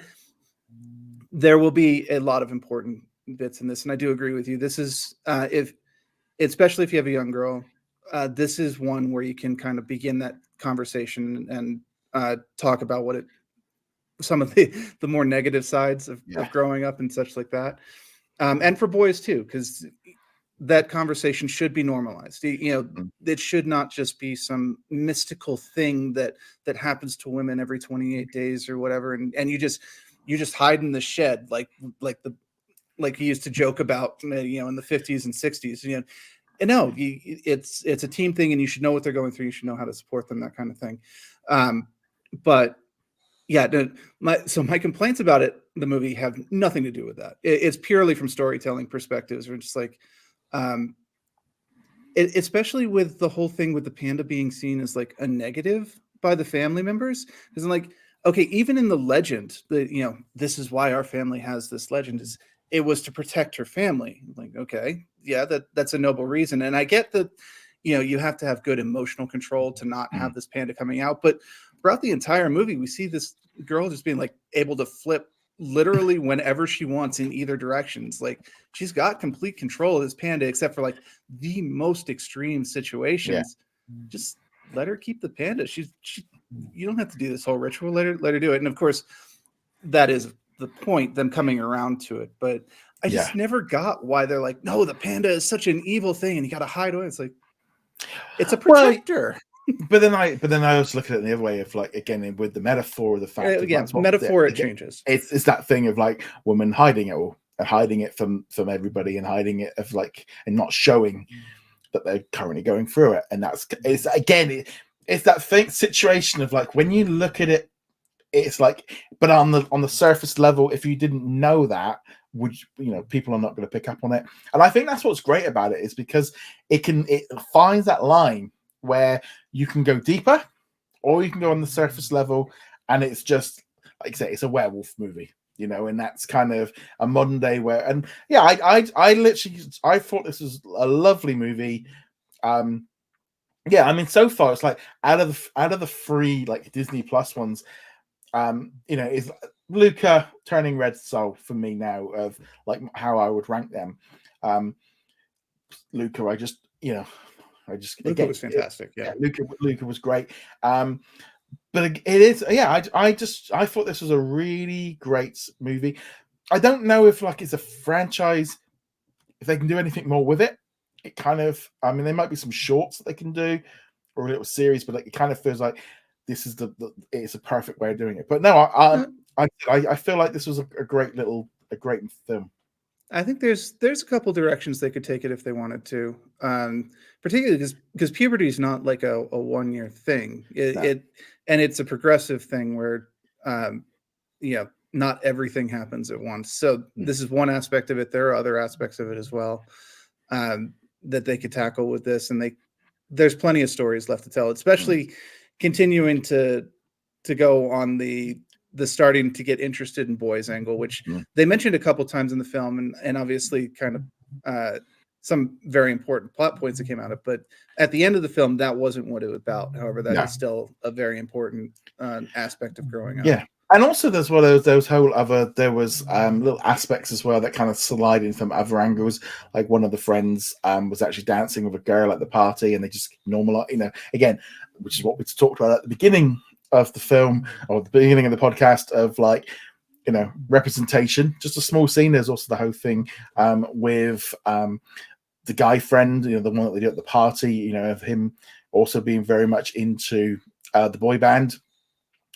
there will be a lot of important bits in this, and I do agree with you. This is especially if you have a young girl, this is one where you can kind of begin that conversation and talk about some of the more negative sides of growing up and such like that. And for boys too, because that conversation should be normalized. It should not just be some mystical thing that happens to women every 28 days or whatever. And you just hide in the shed like he used to joke about, in the 50s and 60s, and no, it's a team thing, and you should know what they're going through. You should know how to support them, that kind of thing. But my complaints about the movie have nothing to do with that. It's purely from storytelling perspectives. We're just like, especially with the whole thing with the panda being seen as like a negative by the family members, because I'm like, okay, even in the legend, this is why our family has this legend, is it was to protect her family. Like, okay, that's a noble reason. And I get that, you have to have good emotional control to not have this panda coming out. But throughout the entire movie, we see this girl just being able to flip literally whenever she wants in either directions. Like, she's got complete control of this panda, except for the most extreme situations. Just let her keep the panda. You don't have to do this whole ritual. Let her do it. And of course, that is the point, them coming around to it. But I just never got why they're like, no, the panda is such an evil thing and you got to hide away. It's like, it's a protector. But then I also look at it in the other way of again with the metaphor of the fact it changes. It's that thing of women hiding it or hiding it from everybody and hiding it of and not showing that they're currently going through it. And it's that situation of when you look at it, it's but on the surface level, if you didn't know that, people are not going to pick up on it. And I think that's what's great about it, is because it finds that line where you can go deeper or you can go on the surface level, and it's just like I say, it's a werewolf movie, and that's kind of a modern day I literally thought this was a lovely movie. I mean, so far it's out of the free Disney Plus ones, is Luca turning Red Soul for me now of how I would rank them. Luca, Luca was fantastic. Luca was great. But it is, I thought this was a really great movie. I don't know if it's a franchise, if they can do anything more with it. It kind of, I mean, there might be some shorts that they can do or a little series, but it kind of feels like this is it's a perfect way of doing it. But no, I feel like this was a great film. I think there's a couple directions they could take it if they wanted to, particularly because puberty is not like a 1 year thing. And it's a progressive thing where, not everything happens at once. So this is one aspect of it. There are other aspects of it as well that they could tackle with this, and there's plenty of stories left to tell, especially continuing to go on the starting to get interested in boys angle, which they mentioned a couple times in the film, and obviously kind of some very important plot points that came out of it. But at the end of the film, that wasn't what it was about. However, that is still a very important aspect of growing up. Yeah. And also, there's those whole other. There was little aspects as well that kind of slide in from other angles. Like one of the friends was actually dancing with a girl at the party, and they just normalize, again, which is what we talked about at the beginning of the film or the beginning of the podcast of representation. Just a small scene. There's also the whole thing with the guy friend, the one that they do at the party. Of him also being very much into the boy band.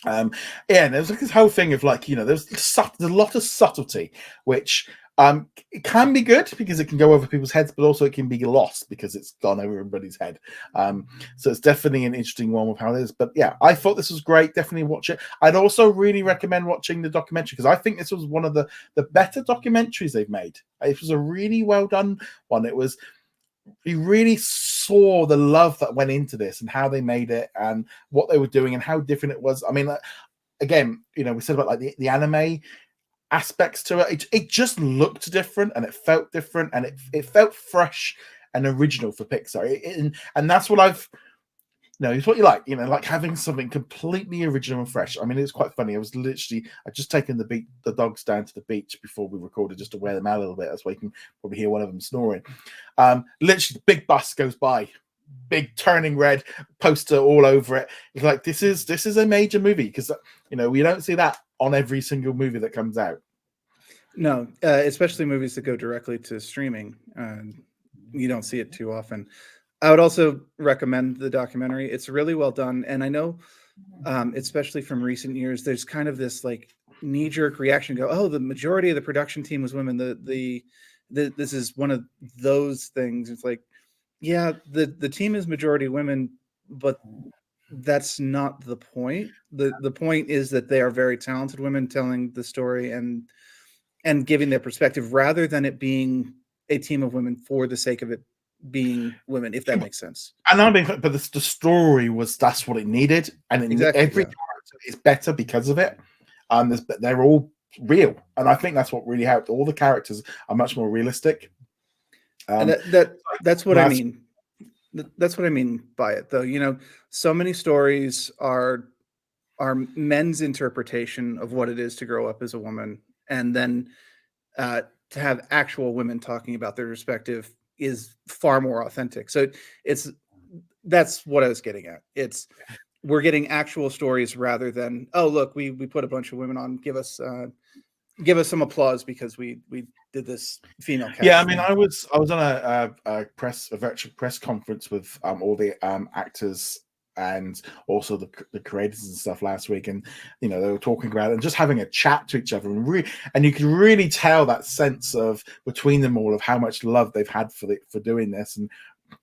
And there's this whole thing of there's a lot of subtlety, which it can be good because it can go over people's heads, but also it can be lost because it's gone over everybody's head. So it's definitely an interesting one with how it is. But yeah, I thought this was great. Definitely watch it. I'd also really recommend watching the documentary because I think this was one of the better documentaries they've made. It was a really well done one. You really saw the love that went into this and how they made it and what they were doing and how different it was. I mean, again, we said about the anime aspects to it. It just looked different and it felt different and it felt fresh and original for Pixar. And that's what it's what you like, like having something completely original and fresh. I mean, it's quite funny. I'd just taken the dogs down to the beach before we recorded just to wear them out a little bit. That's why you can probably hear one of them snoring. Literally, the big bus goes by, big turning red poster all over it. It's like, this is a major movie because, we don't see that on every single movie that comes out. No, especially movies that go directly to streaming. You don't see it too often. I would also recommend the documentary. It's really well done. And I know, especially from recent years, there's kind of this knee-jerk reaction the majority of the production team was women. This is one of those things. It's like, yeah, the team is majority women, but that's not the point. The point is that they are very talented women telling the story and giving their perspective rather than it being a team of women for the sake of it being women, if that makes sense. And I mean, but the story that's what it needed, and every character is better because of it. They're all real, and I think that's what really helped. All the characters are much more realistic. And that's what I mean. That's what I mean by it, though. So many stories are men's interpretation of what it is to grow up as a woman, and then to have actual women talking about their respective is far more authentic. So that's what I was getting at. We're getting actual stories rather than, oh, look, we put a bunch of women on, give us some applause because we did this female cast. Yeah, I mean, I was on a virtual press conference with all the actors and also the creators and stuff last week, and they were talking about it and just having a chat to each other, and you can really tell that sense of between them all of how much love they've had for doing this, and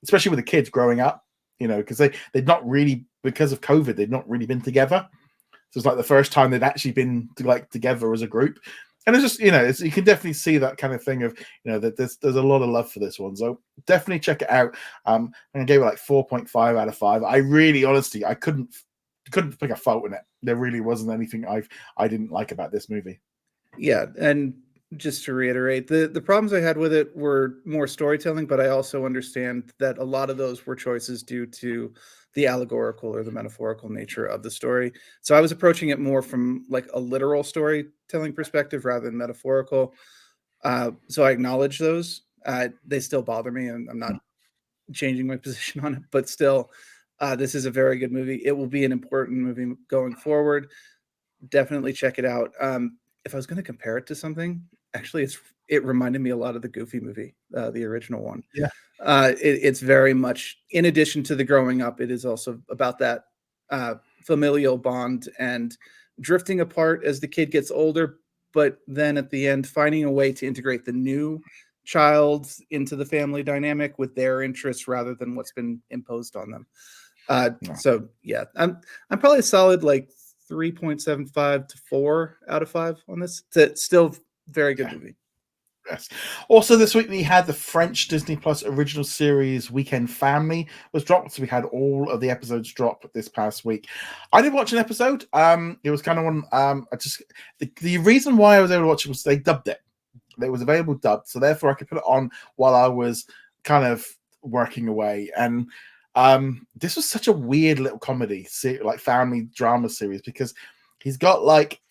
especially with the kids growing up, because they'd not really, because of COVID, they'd not really been together. So it's like the first time they'd actually been together as a group. And it's just, you can definitely see that kind of thing of, that there's a lot of love for this one. So definitely check it out. And I gave it 4.5 out of 5. I really, honestly, I couldn't pick a fault in it. There really wasn't anything I didn't like about this movie. Yeah. And just to reiterate, the problems I had with it were more storytelling, but I also understand that a lot of those were choices due to the allegorical or the metaphorical nature of the story. So I was approaching it more from a literal storytelling perspective rather than metaphorical. So I acknowledge those. They still bother me, and I'm not changing my position on it, but still, this is a very good movie. It will be an important movie going forward. Definitely check it out. If I was going to compare it to something, actually, it reminded me a lot of the Goofy movie, the original one. Yeah. It's very much, in addition to the growing up, it is also about that familial bond and drifting apart as the kid gets older, but then at the end finding a way to integrate the new child into the family dynamic with their interests rather than what's been imposed on them. So yeah, I'm probably a solid like 3.75 to 4 out of 5 on this. It's still very good movie. Yes. Also, this week we had the French Disney Plus original series Weekend Family was dropped. So we had all of the episodes drop this past week. I did watch an episode. It was kind of one. The reason why I was able to watch it was they dubbed it. It was available dubbed, so therefore I could put it on while I was kind of working away. And this was such a weird little comedy, like family drama series, because he's got like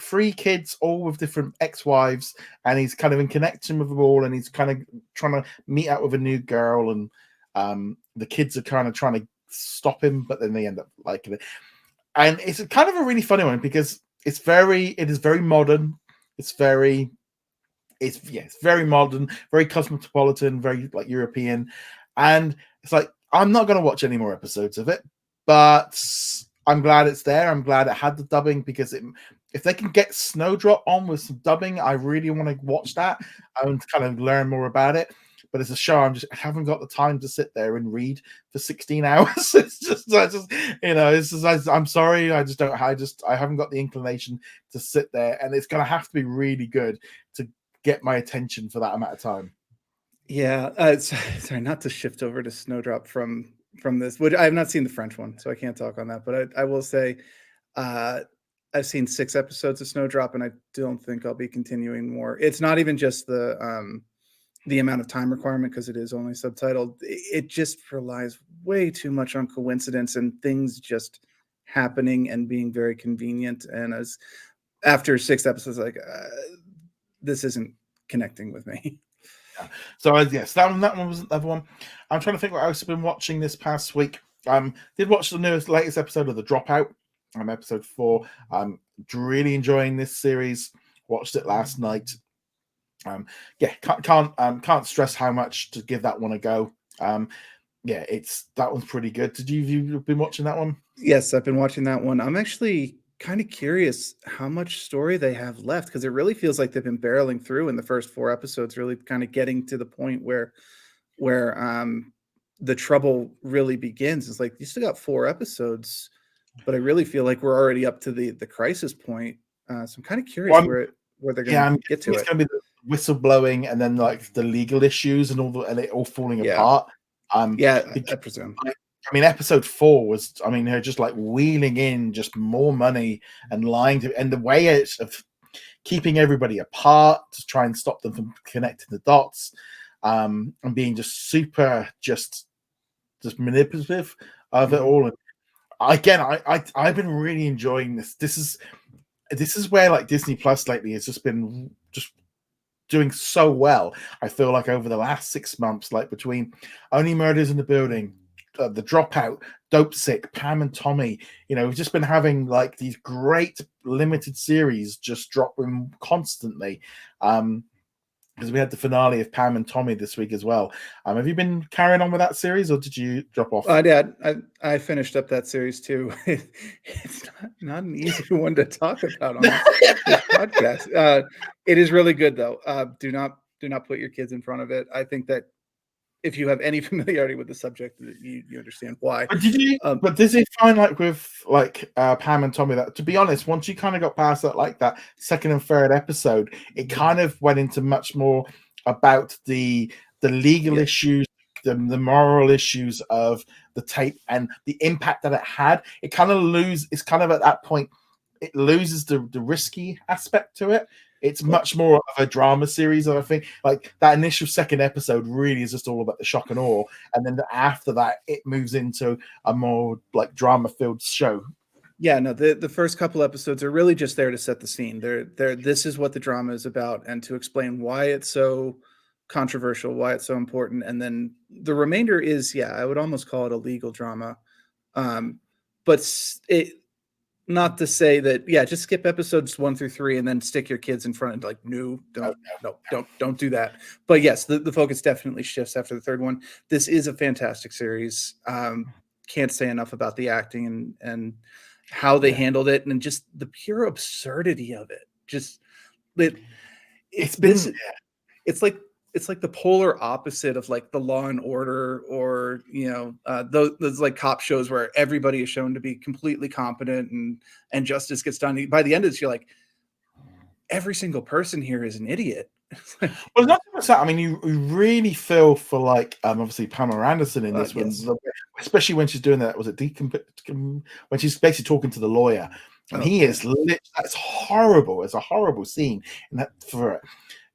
three kids, all with different ex-wives, and he's kind of in connection with them all, and he's kind of trying to meet out with a new girl, and the kids are kind of trying to stop him, but then they end up liking it. And it's kind of a really funny one because it is very modern. It's very modern, very cosmopolitan, very like European, and it's like I'm not going to watch any more episodes of it, but I'm glad it's there. I'm glad it had the dubbing because if they can get Snowdrop on with some dubbing, I really want to watch that and kind of learn more about it. But as a show, I haven't got the time to sit there and read for 16 hours. I'm sorry. I haven't got the inclination to sit there, and it's going to have to be really good to get my attention for that amount of time. Yeah. Sorry, not to shift over to Snowdrop from this, which I have not seen the French one, so I can't talk on that. But I will say, I've seen 6 episodes of Snowdrop, and I don't think I'll be continuing more. It's not even just the amount of time requirement because it is only subtitled. It just relies way too much on coincidence and things just happening and being very convenient. And after 6 episodes, like this isn't connecting with me. Yeah. So yes, that one was another one. I'm trying to think what else I've been watching this past week. Did watch the latest episode of The Dropout. Episode 4. Really enjoying this series. Watched it last night. Can't stress how much to give that one a go. That one's pretty good. Did you been watching that one? Yes, I've been watching that one. I'm actually kind of curious how much story they have left because it really feels like they've been barreling through in the first 4 episodes, really kind of getting to the point where the trouble really begins. It's like you still got 4 episodes, but I really feel like we're already up to the crisis point. So I'm kind of curious where they're going to get to it. It's going to be the whistleblowing and then like the legal issues and it all falling apart. I presume. I mean, episode 4 was, they're just like wheeling in just more money and lying to, and the way of keeping everybody apart to try and stop them from connecting the dots, and being just super, just manipulative of it all. And again, I've been really enjoying this. This is where like Disney Plus lately has just been just doing so well. I feel like over the last 6 months, like between Only Murders in the Building, The Dropout, Dope Sick, Pam and Tommy, we've just been having like these great limited series just dropping constantly. Because we had the finale of Pam and Tommy this week as well. Have you been carrying on with that series, or did you drop off? I did. I finished up that series too. It's not an easy one to talk about on this podcast. It is really good though. Do not put your kids in front of it. I think that if you have any familiarity with the subject, you understand why. But did you find like with like Pam and Tommy that, to be honest, once you kind of got past that second and third episode, it kind of went into much more about the legal issues, the moral issues of the tape and the impact that it had. It kind of it's kind of at that point, it loses the risky aspect to it. It's much more of a drama series, I think. Like that initial second episode really is just all about the shock and awe, and then after that, it moves into a more like drama-filled show. Yeah, no, the first couple episodes are really just there to set the scene. This is what the drama is about, and to explain why it's so controversial, why it's so important, and then the remainder is, I would almost call it a legal drama, but it. Not to say that, just skip episodes 1 through 3 and then stick your kids in front and like, no, don't do that. But yes, the focus definitely shifts after the third one. This is a fantastic series. can't say enough about the acting and how they handled it, and just the pure absurdity of it. Just it's been it's like the polar opposite of like the Law and Order, or those like cop shows where everybody is shown to be completely competent and justice gets done. By the end of this, you're like, every single person here is an idiot. Well, not so much that. I mean, you really feel for like obviously Pamela Anderson in this yes. one, especially when she's doing that. Was it when she's basically talking to the lawyer, and he is that's horrible. It's a horrible scene, and that for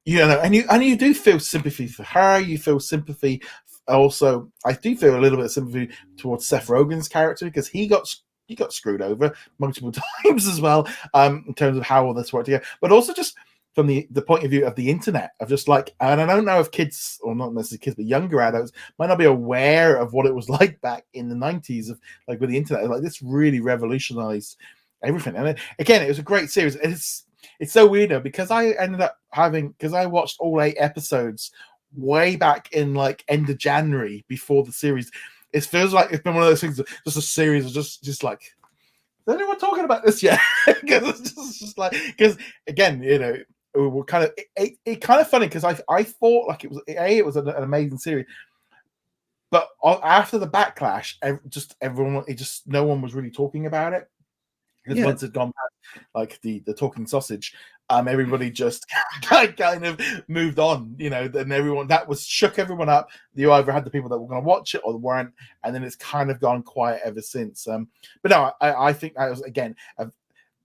and you do feel sympathy for her. You feel sympathy. Also, I do feel a little bit of sympathy towards Seth Rogen's character, because he got screwed over multiple times as well, in terms of how all this worked together. But also just from the point of view of the internet, of just like, and I don't know if kids, or not necessarily kids, but younger adults might not be aware of what it was like back in the 90s, of like with the internet. Like, this really revolutionized everything. And again, it was a great series. It's so weird though, because I watched all 8 episodes way back in like end of January before the series. It feels like it's been one of those things, just a series of just like, is anyone talking about this yet? Because it's just like, because again, we're kind of it kind of funny, because I thought like it was an amazing series, but after the backlash, no one was really talking about it. Because once it gone past like the talking sausage, everybody just kind of moved on, and everyone that shook everyone up. You either had the people that were going to watch it or weren't, and then it's kind of gone quiet ever since. But no, I think that was, again,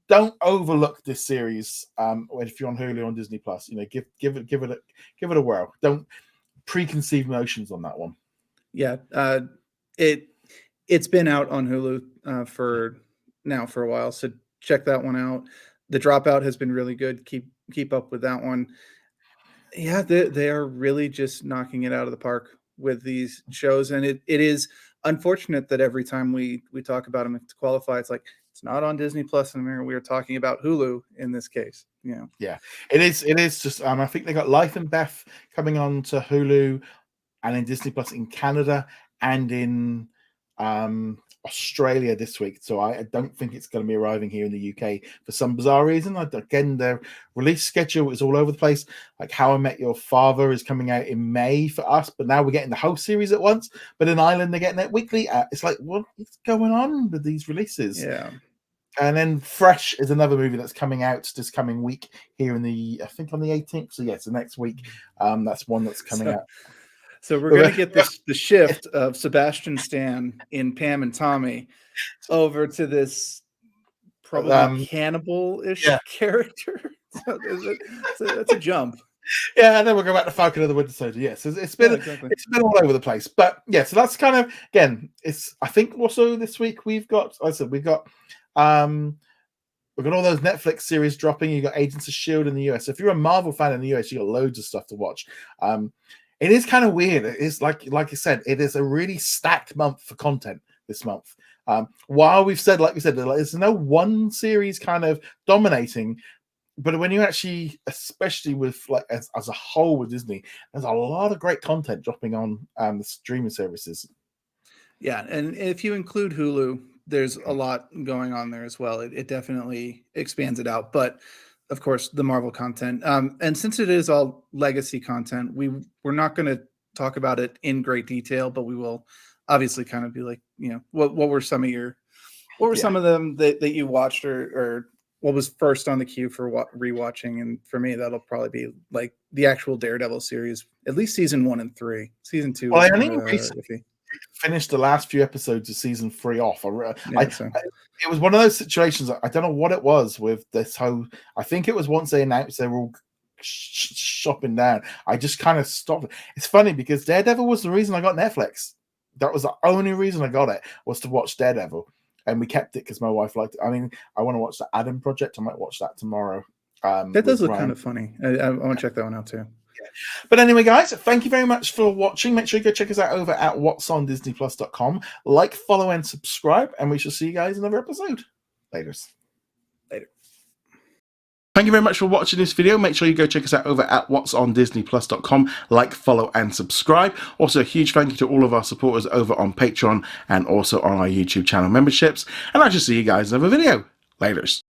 don't overlook this series. If you're on Hulu, on Disney Plus, give it a whirl. Don't preconceived notions on that one. Yeah, it's been out on Hulu for a while, so check that one out. The Dropout has been really good. Keep up with that one. Yeah, they are really just knocking it out of the park with these shows, and it is unfortunate that every time we talk about them to qualify, it's like, it's not on Disney Plus in America. We are talking about Hulu in this case. Yeah, it is just I think they got Life and Beth coming on to Hulu and in Disney Plus in Canada and in Australia this week. So I don't think it's going to be arriving here in the UK for some bizarre reason. Again, their release schedule is all over the place. Like How I Met Your Father is coming out in May for us, but now we're getting the whole series at once. But in Ireland, they're getting it weekly. It's like, what is going on with these releases? Yeah. And then Fresh is another movie that's coming out this coming week here I think on the 18th. So so next week, that's one that's coming out. So we're going to get the shift of Sebastian Stan in Pam and Tommy over to this probably cannibal-ish character. So that's a jump. Yeah, and then we'll go back to Falcon of the Winter Soldier. Yes, it's been all over the place. But yeah, so that's kind of, again, I think also this week we've got all those Netflix series dropping. You got Agents of S.H.I.E.L.D. in the US. So if you're a Marvel fan in the US, you got loads of stuff to watch. It is kind of weird. It is like I said, it is a really stacked month for content this month. While we said, there's no one series kind of dominating, but when you actually, especially with like as a whole with Disney, there's a lot of great content dropping on the streaming services. Yeah, and if you include Hulu, there's a lot going on there as well. It definitely expands it out, but of course, the Marvel content. And since it is all legacy content, we're not going to talk about it in great detail, but we will obviously kind of be like, what were some of them that you watched, or what was first on the queue for rewatching? And for me, that'll probably be like the actual Daredevil series, at least season 1 and 3. Season 2. Well, I think recently finished the last few episodes of season 3 off. It was one of those situations. I don't know what it was with this whole. I think it was once they announced they were all shopping down, I just kind of stopped. It's funny because Daredevil was the reason I got Netflix. That was the only reason I got it, was to watch Daredevil, and we kept it because my wife liked it. I mean, I want to watch the Adam Project. I might watch that tomorrow. That does look kind of funny. I want to check that one out too. But anyway, guys, thank you very much for watching. Make sure you go check us out over at whatsondisneyplus.com. Like, follow, and subscribe, and we shall see you guys in another episode. Later. Thank you very much for watching this video. Make sure you go check us out over at whatsondisneyplus.com. Like, follow, and subscribe. Also, a huge thank you to all of our supporters over on Patreon and also on our YouTube channel memberships. And I shall see you guys in another video. Laters.